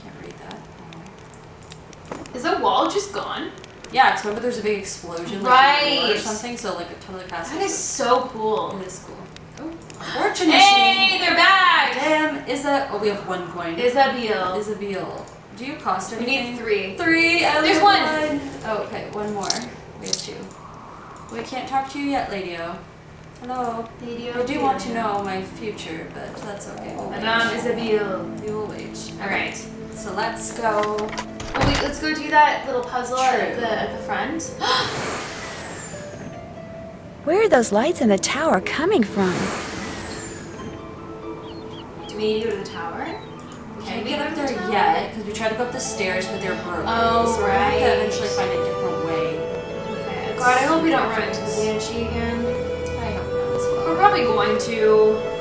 B: Can't read that.
A: Is the wall just gone?
B: Yeah, because remember there's a big explosion like
A: Right.
B: or something, so like a ton of the castle.
A: That is so cool.
B: It is cool. Oh, fortune
A: Hey,
B: machine.
A: they're back!
B: Damn, oh, we have 1 coin.
A: Isabel.
B: Isabel. Do you cost
A: We
B: anything?
A: need 3.
B: 3. I
A: There's
B: only have
A: one.
B: Oh, okay, 1 more. We have 2. We can't talk to you yet, Lady-O. Hello.
A: Lady-O,
B: I do want to know my future, but that's okay. We'll wait.
A: Madame Isabel.
B: We will wait.
A: Alright.
B: So let's go.
A: Oh, wait, let's go do that little puzzle at
B: True.
A: the front.
C: Where are those lights in the tower coming from?
A: Do we need to go to the tower?
B: We
A: Can
B: can't
A: we
B: get
A: go
B: up
A: to the
B: there
A: tower?
B: yet, because we tried to go up the stairs, but they're broken.
A: Oh,
B: so we're going to
A: right.
B: eventually find a different way.
A: Okay. God, I hope we don't run into the banshee again.
B: I hope not as well.
A: We're probably going to.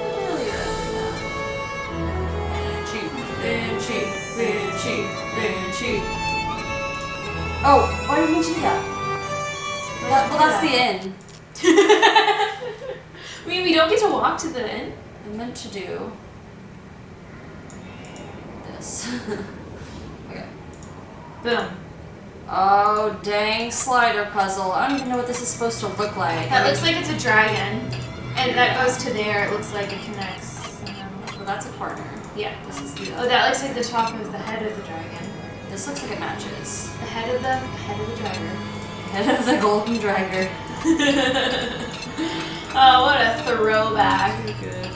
B: Oh, why didn't we do that? Well, that's the end.
A: I mean, we don't get to walk to the inn.
B: I meant to do. this. Okay.
A: Boom.
B: Oh, dang slider puzzle. I don't even know what this is supposed to look like.
A: That looks like it's a dragon. And that goes to there. It looks like it connects.
B: Well, that's a corner.
A: Yeah.
B: This is the
A: Oh, that looks like the top of the head of the dragon.
B: This looks like it matches.
A: The head of the dragon.
B: Head of the golden dragger.
A: Oh, what a throwback.
B: Good.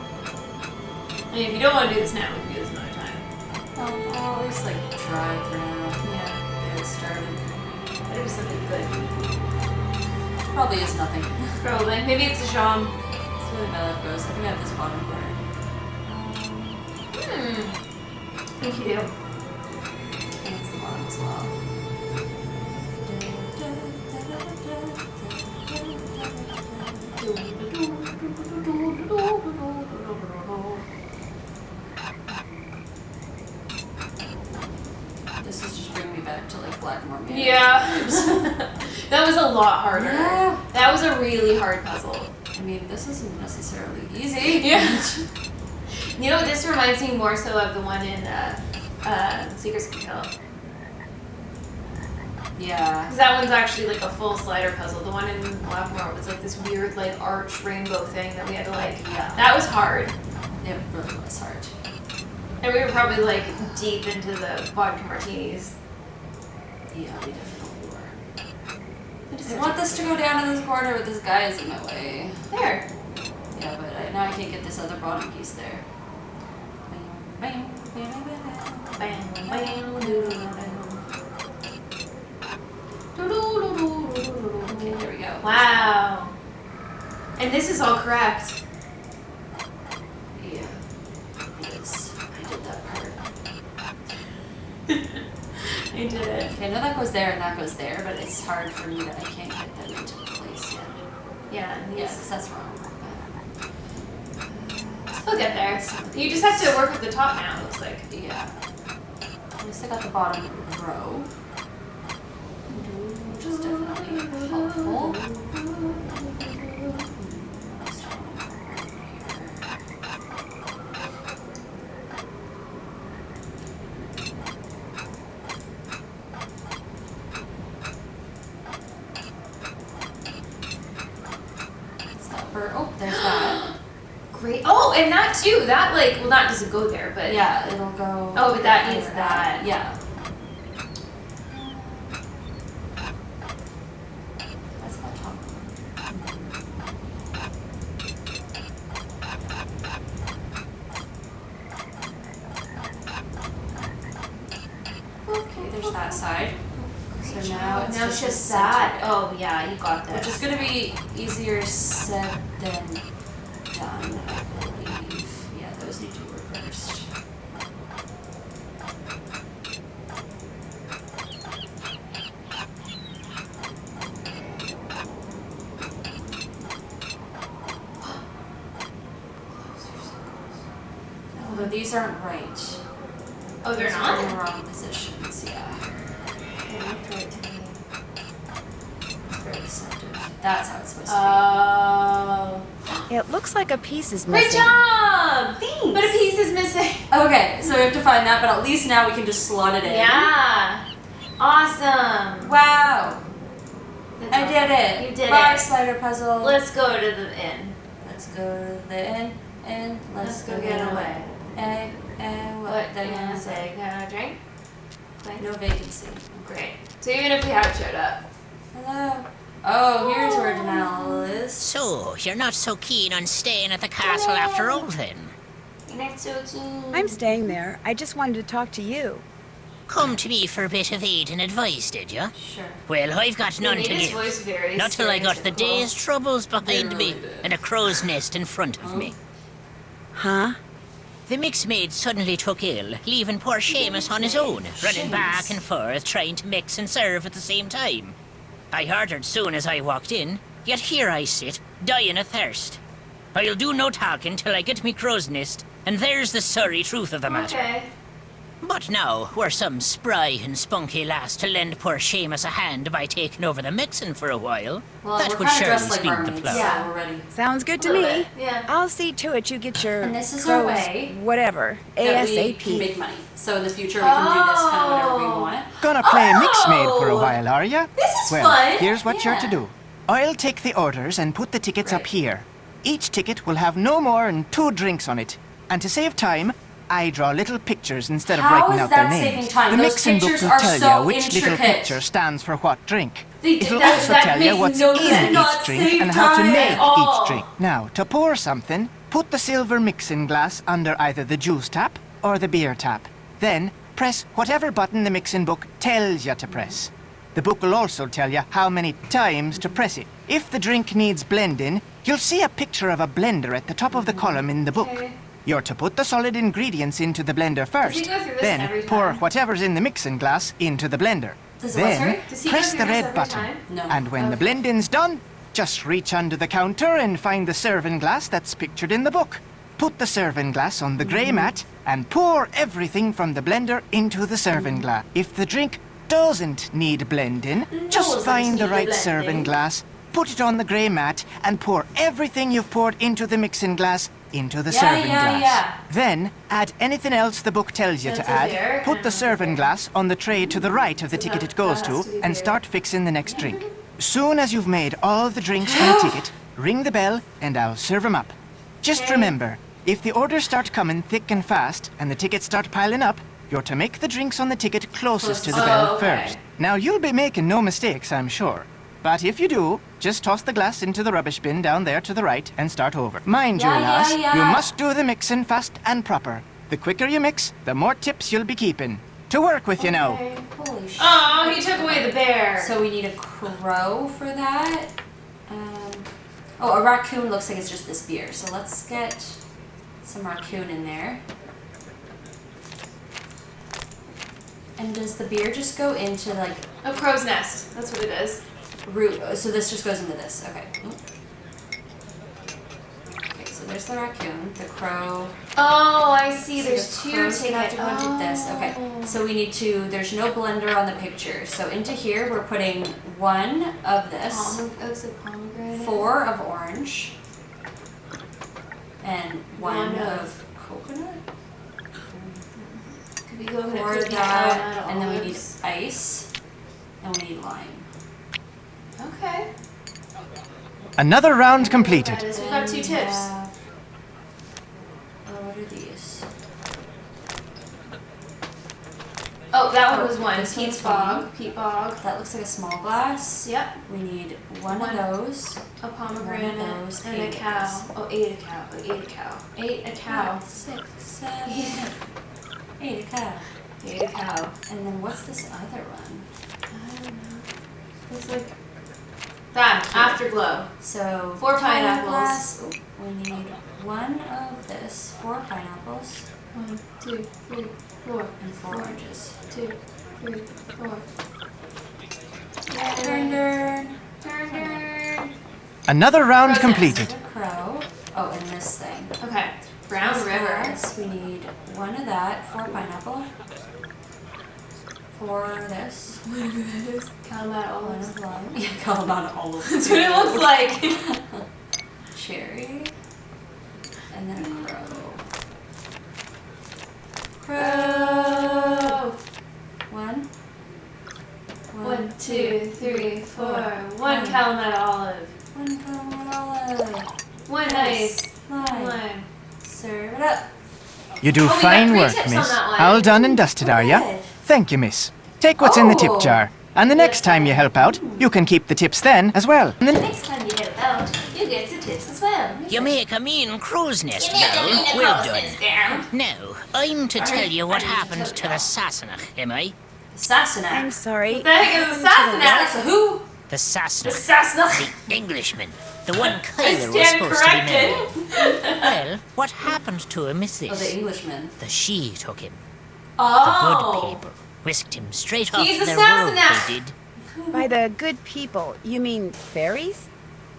A: I mean, if you don't want to do this now, we can do this another time.
B: Well, I'll at least like try for now.
A: Yeah.
B: Get it started.
A: Maybe something good.
B: Probably is nothing.
A: Probably. Maybe it's a jam.
B: That's really my life goes. I think I have this bottom corner.
A: I think you do.
B: And it's the bottom as well. This is just bringing me back to like Blackmore Manor.
A: Yeah. That was a lot harder.
B: Yeah.
A: That was a really hard puzzle.
B: I mean, this isn't necessarily easy.
A: Yeah. You know, this reminds me more so of the one in Secrets of Kill.
B: Yeah.
A: Because that one's actually like a full slider puzzle. The one in Blackmore was like this weird like arch rainbow thing that we had to like.
B: Yeah.
A: That was hard.
B: It really was hard.
A: And we were probably like deep into the vodka martinis.
B: Yeah, we definitely were. I want this to go down in this corner, but this guy is in my way.
A: There.
B: Yeah, but now I can't get this other bottom piece there.
A: Bam, bam, doodle, bam.
B: Okay, here we go.
A: Wow. And this is all correct.
B: Yeah, it is. I did that part.
A: I did it.
B: Okay, I know that goes there and that goes there, but it's hard for me that I can't get them into place yet.
A: Yeah, and these,
B: Yes, that's wrong.
A: we'll get there. You just have to work with the top now, it looks like.
B: Yeah. At least I got the bottom row, which is definitely helpful. Oh, there's that.
A: Great. Oh, and that too. That like, well, that doesn't go there, but
B: Yeah, it'll go.
A: Oh, but that needs
B: over
A: that.
B: Yeah. That's that top one. Okay, there's that side. So now it's just the
A: that.
B: center.
A: Oh yeah, you got this.
B: Which is going to be easier said than done, I believe. Yeah, those need to be reversed. Although these aren't right.
A: Oh, they're
B: These are
A: not?
B: in the wrong positions, yeah.
A: They looked right to me.
B: It's very deceptive. That's how it's supposed to
A: Oh.
C: It looks like a piece is
A: Great
C: missing.
A: job!
B: Thanks.
A: But a piece is missing.
B: be. Okay, so we have to find that, but at least now we can just slot it in.
A: Yeah. Awesome.
B: Wow.
A: That's
B: I
A: awesome.
B: did it.
A: You did
B: Bar
A: it.
B: slider puzzle.
A: Let's go to the inn.
B: Let's go to the inn, and
A: Let's go get away.
B: And
A: What do you want to say? Can I drink?
B: No vacancy.
A: Great. So even if we haven't showed up.
B: Hello. Oh, here's where Denal is.
G: So, you're not so keen on staying at the castle after all, then?
A: You're not so keen.
C: I'm staying there. I just wanted to talk to you.
G: Come to me for a bit of aid and advice, did you?
B: Sure.
G: Well, I've got
A: He
G: none
A: made
G: to
A: his
G: give.
A: voice very
G: Not till I got the
A: stereotypical.
G: day's troubles behind me
B: really did.
G: and a crow's nest in front of me.
C: Huh?
G: The mix maid suddenly took ill, leaving poor Seamus on his own, running back
B: Seamus.
G: and forth trying to mix and serve at the same time. I heard her soon as I walked in, yet here I sit, dying of thirst. I'll do no talking till I get me crow's nest, and there's the sorry truth of the matter.
A: Okay.
G: But now, were some spry and spunky lass to lend poor Seamus a hand by taking over the mixing for a while,
B: Well,
G: that
B: we're
G: would
B: kind of
G: surely
B: dressed like
G: speed the
B: mermaids,
G: plow.
B: yeah, we're ready.
C: Sounds good to
A: A little
C: me.
A: bit, yeah.
C: I'll see to it you get your
B: And this is our
C: crows,
B: way
C: whatever,
B: That we can
C: ASAP.
B: make money. So in the future, we can do this kind of whenever we want.
J: Gonna play mix maid for a while, are ya?
A: This is
J: well,
A: fun.
J: here's what you're to
B: Yeah.
J: do. I'll take the orders and put the tickets up
B: Great.
J: here. Each ticket will have no more than 2 drinks on it. And to save time, I draw little pictures instead of
B: How
J: writing
B: is
J: out their
B: that
J: names.
B: saving time?
J: The
B: Those
J: mixing book
B: pictures
J: will
B: are
J: tell
B: so
J: you which little
B: intricate.
J: picture stands for what drink.
A: They-
J: It'll
A: that-
J: also
A: that
J: tell you
A: makes
J: what's
A: no
J: in
A: sense.
J: each drink
A: Save
J: and how to
A: time
J: make
A: at all.
J: each drink. Now, to pour something, put the silver mixing glass under either the juice tap or the beer tap. Then, press whatever button the mixing book tells you to press. The book will also tell you how many times to press it. If the drink needs blending, you'll see a picture of a blender at the top of the column in the book.
A: Okay.
J: You're to put the solid ingredients into the blender first.
A: go through this
J: Then
A: every
J: pour
A: time?
J: whatever's in the mixing glass into the blender.
B: Does it what, sorry?
J: Then
A: Does he
J: press
A: go
J: the
A: through this
J: red
A: every
J: button.
A: time?
B: No.
J: And when the blending's done, just reach under the counter and find the serving glass that's pictured in the book. Put the serving glass on the grey mat and pour everything from the blender into the serving glass. If the drink doesn't need blending, just
A: Doesn't
J: find the
A: need
J: right
A: blending.
J: serving glass, put it on the grey mat, and pour everything you've poured into the mixing glass into the serving glass.
B: Yeah.
J: Then, add anything else the book tells you
A: So
J: to
A: it's a
J: add.
A: beer
J: Put the
A: and-
J: serving glass on the tray to the right of the ticket it goes
A: that has
J: to,
A: to be
J: and
A: beer.
J: start fixing the next drink. Soon as you've made all the drinks on the ticket, ring the bell and I'll serve 'em up. Just
A: Okay.
J: remember, if the orders start coming thick and fast and the tickets start piling up, you're to make the drinks on the ticket closest to the bell
A: okay.
J: first. Now, you'll be making no mistakes, I'm sure. But if you do, just toss the glass into the rubbish bin down there to the right and start over. Mind you,
B: Yeah,
J: lass,
B: yeah.
J: you must do the mixing fast and proper. The quicker you mix, the more tips you'll be keeping. To work with you now.
B: Okay. Holy shit.
A: Oh, he took away the bear.
B: So we need a crow for that. Oh, a raccoon looks like it's just this beer. So let's get some raccoon in there. And does the beer just go into like
A: a crow's nest. That's what it is.
B: root? So this just goes into this. Okay. Okay, so there's the raccoon, the crow.
A: Oh, I see.
B: So
A: There's
B: the
A: two
B: crow's
A: tickets.
B: gonna have to go into this. Okay. So we need to. There's no blender on the picture. So into here we're putting 1 of this.
A: It's a pomegranate.
B: 4 of orange and 1
A: One
B: of
A: of-
B: coconut.
A: Could be coconut,
B: Pour
A: could be
B: that,
A: coconut,
B: and then we need
A: olives.
B: ice, and we need lime.
A: Okay.
J: Another round
A: That
J: completed.
A: is, we've got 2
B: Then we
A: tips.
B: have- what are these?
A: Oh, that one was
B: Oh,
A: 1.
B: this
A: Pete's
B: one's
A: bog.
B: one.
A: Pete bog.
B: That looks like a small glass.
A: Yep.
B: We need one
A: One.
B: of those.
A: A pomegranate
B: those,
A: and a
B: 8 of
A: cow.
B: those.
A: Oh, 8 a cow. 8 a cow. 8 a cow.
B: 6, 7,
A: Yeah.
B: 8 a cow.
A: 8 a cow.
B: And then what's this other one?
A: I don't know. It's like that afterglow.
B: So
A: 4
B: pint
A: pineapples.
B: glass. Ooh, we need 1 of this, 4 pineapples,
A: 1, 2, 3, 4.
B: and 4 oranges.
A: 2, 3, 4.
B: Turn, turn.
A: Turn.
J: Another round
A: Crow's
J: completed.
B: The crow. Oh, and this thing.
A: Okay. Brown
B: This
A: river.
B: glass, we need 1 of that, 4 pineapple, 4 of this,
A: Calamata
B: 1
A: olives.
B: of lime. Yeah, call them out all of
A: That's what it looks like.
B: Cherry. And then a crow.
A: Crow.
B: 1.
A: 1, 2, 3, 4. 1 Calamata olive.
B: 1 caramel olive.
A: 1 ice.
B: Lime.
A: Lime.
B: Serve it up.
J: You do
A: Oh, we got
J: fine
A: 3
J: work,
A: tips on
J: miss.
A: that one.
J: All done and dusted, are ya?
B: Good.
J: Thank you, miss. Take what's in the tip
B: Oh.
J: jar. And the next time you help out, you can keep the tips then as well. And then
A: Next time you help out, you get some tips as well.
G: You make a mean crow's nest, girl. Well done. Now, I'm to tell you what happened to the Sassenach, am I?
B: Sassenach.
C: I'm sorry.
A: What the heck is a Sassenach?
B: Who?
G: The
A: The
G: Sassenach.
A: Sassenach.
G: The Englishman. The one
A: I
G: Kyler was
A: stand
G: supposed to be
A: corrected.
G: marrying. Well, what happened to him is
B: Oh, the
G: this.
B: Englishman.
G: The she took him. The
A: Oh.
G: good people whisked him straight off
A: He's a
G: their world,
A: Sassenach.
G: they did.
C: By the good people, you mean fairies?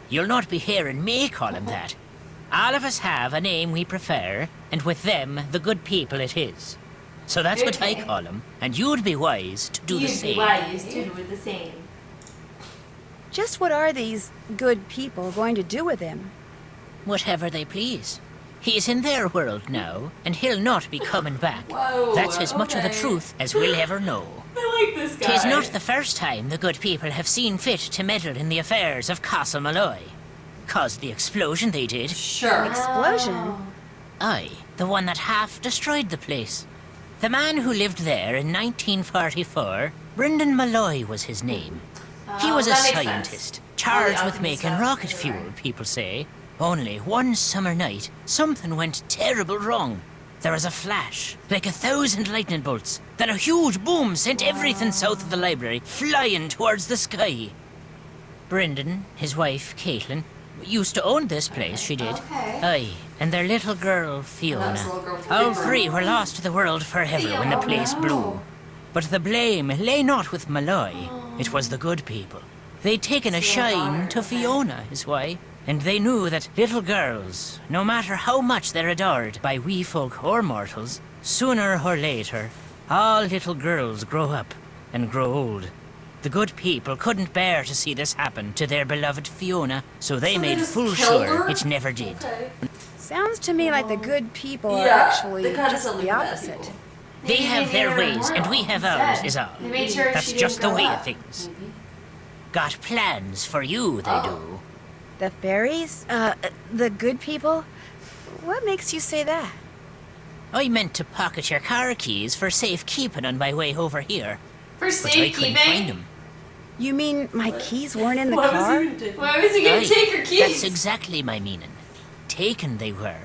G: You'll not be hearing me call him that. All of us have a name we prefer, and with them, the good people it is. So that's what I
A: Okay.
G: call him, and you'd be wise to do the same.
A: wise to do the same.
C: Just what are these good people going to do with him?
G: Whatever they please. He's in their world now, and he'll not be coming back.
B: Whoa,
G: That's as much of the
B: okay.
G: truth as we'll ever know.
A: I like this guy.
G: Tis not the first time the good people have seen fit to meddle in the affairs of Castle Malloy. Caused the explosion they did.
B: Sure.
C: Explosion?
G: Aye, the one that half destroyed the place. The man who lived there in 1944, Brendan Malloy was his name. He was a
A: that makes sense.
G: scientist, charged with
A: alchemy
G: making
A: stuff,
G: rocket
A: you're
G: fuel,
A: right.
G: people say. Only one summer night, something went terrible wrong. There was a flash, like 1,000 lightning bolts. Then a huge boom sent everything south of the library flying towards the sky. Brendan, his wife, Caitlin, used to own this place, she did.
B: Okay.
G: Aye, and their little girl, Fiona.
B: That's the little girl with
G: All
B: the
G: three were lost to the world forever when the place blew. But the blame lay not with Malloy, it was the good people. They'd taken a shine to Fiona, is why. And they knew that little girls, no matter how much they're adored by wee folk or mortals, sooner or later, all little girls grow up and grow old. The good people couldn't bear to see this happen to their beloved Fiona, so they
B: So they
G: made
B: just
G: full
B: killed
G: sure
B: her?
G: it never did.
B: Okay.
C: Sounds to me like the good people are
B: Yeah,
C: actually
B: they kinda
C: just
B: sound like
C: the
B: the bad
C: opposite.
B: people.
G: They have their ways, and we have ours, is all.
A: They made sure
G: That's
A: she
G: just the
A: didn't
G: way
A: grow
G: of
A: up.
G: things. Got plans for you, they do.
C: The fairies? The good people? What makes you say that?
G: I meant to pocket your car keys for safekeeping on my way over here,
A: For
G: but I couldn't find
A: safekeeping?
G: them.
C: You mean my keys weren't in the
B: Why was
C: car?
B: he ridiculous?
A: Why was he gonna
G: Aye,
A: take her keys?
G: That's exactly my meaning. Taken they were.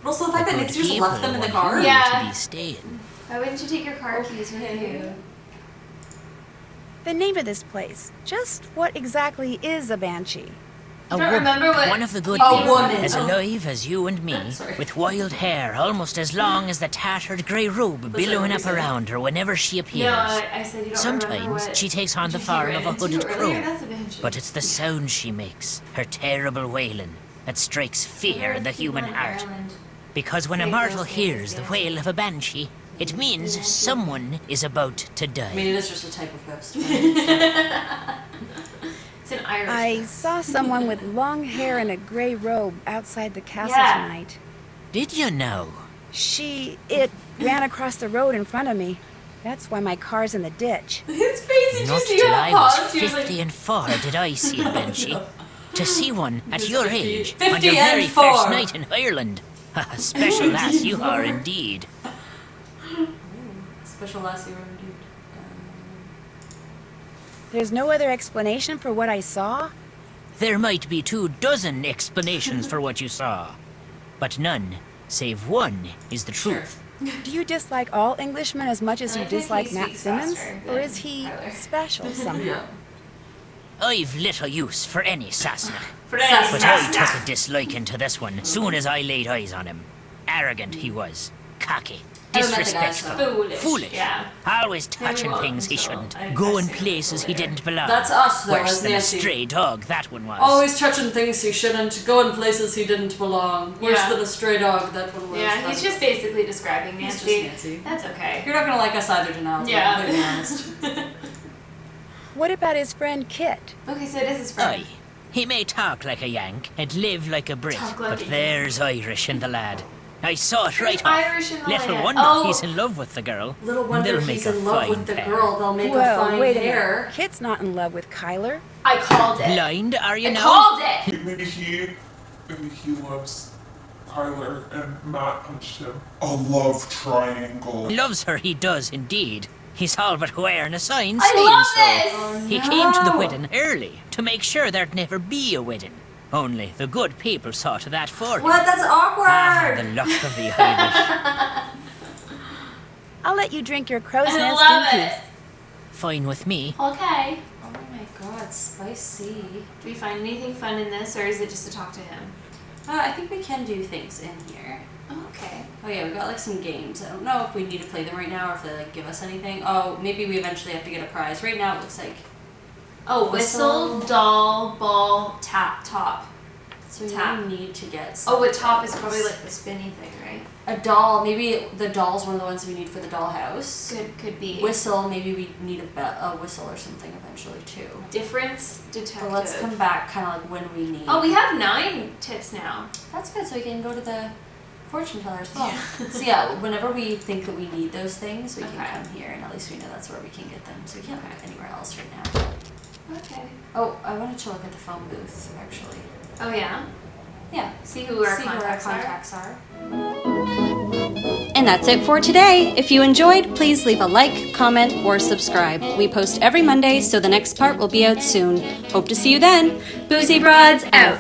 B: Also, the fact that
G: Good
B: Nixie just
G: people
B: left them in the
G: want
B: car.
G: you
A: Yeah.
G: to be staying.
A: Why wouldn't you take your car keys with you?
C: The name of this place. Just what exactly is a banshee?
G: A
A: don't
G: woman,
A: remember what-
G: one of the good
B: A
G: people,
B: woman.
G: as
B: Oh.
G: alive as you and me,
B: Sorry.
G: with wild hair almost as long as the tattered grey robe billowing
B: what
G: up
B: you said.
G: around her whenever she appears.
A: No, I said you don't remember
G: Sometimes
A: what
G: she takes on the
A: she
G: form
A: ran
G: of a
A: into
G: hooded
A: earlier.
G: crow,
A: That's a banshee.
G: but it's the sound she makes, her terrible wailing, that strikes fear in the human heart. Because when a
A: Save
G: mortal
A: those
G: hears
A: things,
G: the
A: yeah.
G: wail of a banshee, it means someone is about to
B: I mean,
G: die.
B: it is just a type of ghost.
A: It's an Irish.
C: I saw someone with long hair and a gray robe outside the castle
A: Yeah.
C: tonight.
G: Did you know?
C: It ran across the road in front of me. That's why my car's in the ditch.
A: His face, did you
G: Not
A: see
G: till
A: how
G: I was
A: paused? He was
G: 50
A: like,
G: and 4 did I see a banshee. To see one at
B: Just
G: your
B: 50
G: age, on
B: 50
G: your
B: and
G: very
B: 4.
G: first night in Ireland. A special lass you are indeed.
B: Special lassie or indeed.
C: There's no other explanation for what I saw?
G: There might be 24 explanations for what you saw, but none, save one, is the truth.
C: Do you dislike all Englishmen as much as
A: I
C: you
A: think
C: dislike
A: he
C: Matt
A: speaks
C: Simmons?
A: faster
C: Or
A: than
C: is he
A: Tyler.
C: special somehow?
G: I've little use for any Cessna,
A: For that,
G: but I took a disliking to this one soon as I laid eyes on him. Arrogant he was, cocky,
B: I haven't met the guy, so-
G: disrespectful,
A: Foolish, yeah.
G: always touching
A: well,
G: things he
A: so
G: shouldn't,
A: I
G: going
A: see
G: places he didn't belong.
B: That's us, though,
G: Worse
B: as
G: than
B: Nancy.
G: a stray dog, that one was.
B: Always touching things he shouldn't, going places he didn't belong. Worse
A: Yeah.
B: than a stray dog, that one was.
A: Yeah, he's just basically describing
B: He's just
A: Nancy.
B: Nancy.
A: That's okay.
B: You're not gonna like us either, Janelle.
A: Yeah.
B: To be completely honest.
C: What about his friend Kit?
A: Okay, so it is his friend.
G: Aye. He may talk like a Yank and live like a Brit,
A: Talk like
G: but
A: a
G: there's Irish in the lad. I saw it right
A: Irish
G: off.
A: in the
G: Little
A: lad.
G: wonder
A: Oh.
G: he's in love with the girl.
B: Little
G: and
B: wonder
G: they'll make
B: he's
G: a
B: in love
G: fine
B: with the
G: pair.
B: girl. They'll make a
C: Well,
B: fine
C: wait a
B: pair.
C: minute. Kit's not in love with Kyler.
A: I called it.
G: Blind, are you
A: I
G: now?
A: called it.
K: Maybe he loves Kyler and Matt punched him. A love triangle.
G: Loves her, he does indeed. He's all but wearing a sign
A: I
G: saying
A: love
G: so.
A: this.
G: He came to the wedding early to make sure there'd never be a wedding. Only the good people saw to that for him.
B: What? That's awkward!
G: Ah, the luck of the Irish.
C: I'll let you drink your crow's
A: I
C: nest
A: love
C: in
A: it.
C: peace.
G: Fine with me.
A: Okay.
B: Oh my god, spicy.
A: Do we find anything fun in this, or is it just to talk to him?
B: I think we can do things in here.
A: Oh, okay.
B: Oh yeah, we got like some games. I don't know if we need to play them right now or if they like give us anything. Oh, maybe we eventually have to get a prize. Right now it looks like
A: Oh, whistle,
B: Whistle.
A: doll, ball, tap, top.
B: So we
A: Tap.
B: really need to get
A: Oh, a top is probably like the spinny thing, right?
B: a doll. Maybe the doll's one of the ones we need for the dollhouse.
A: Could be.
B: Whistle. Maybe we need a whistle or something eventually too.
A: Difference detective.
B: But let's come back kind of like when we need.
A: Oh, we have 9 tips now.
B: That's good. So we can go to the fortune teller as well. So yeah, whenever we think that we need those things, we can come here, and at least we know that's where we can get them. So we can't look anywhere else right now.
A: Okay.
B: Oh, I wanted to look at the phone booth actually.
A: Oh yeah.
B: Yeah.
A: See who our contacts are.
B: And that's it for today. If you enjoyed, please leave a like, comment, or subscribe. We post every Monday, so the next part will be out soon. Hope to see you then. Boozy Broads out.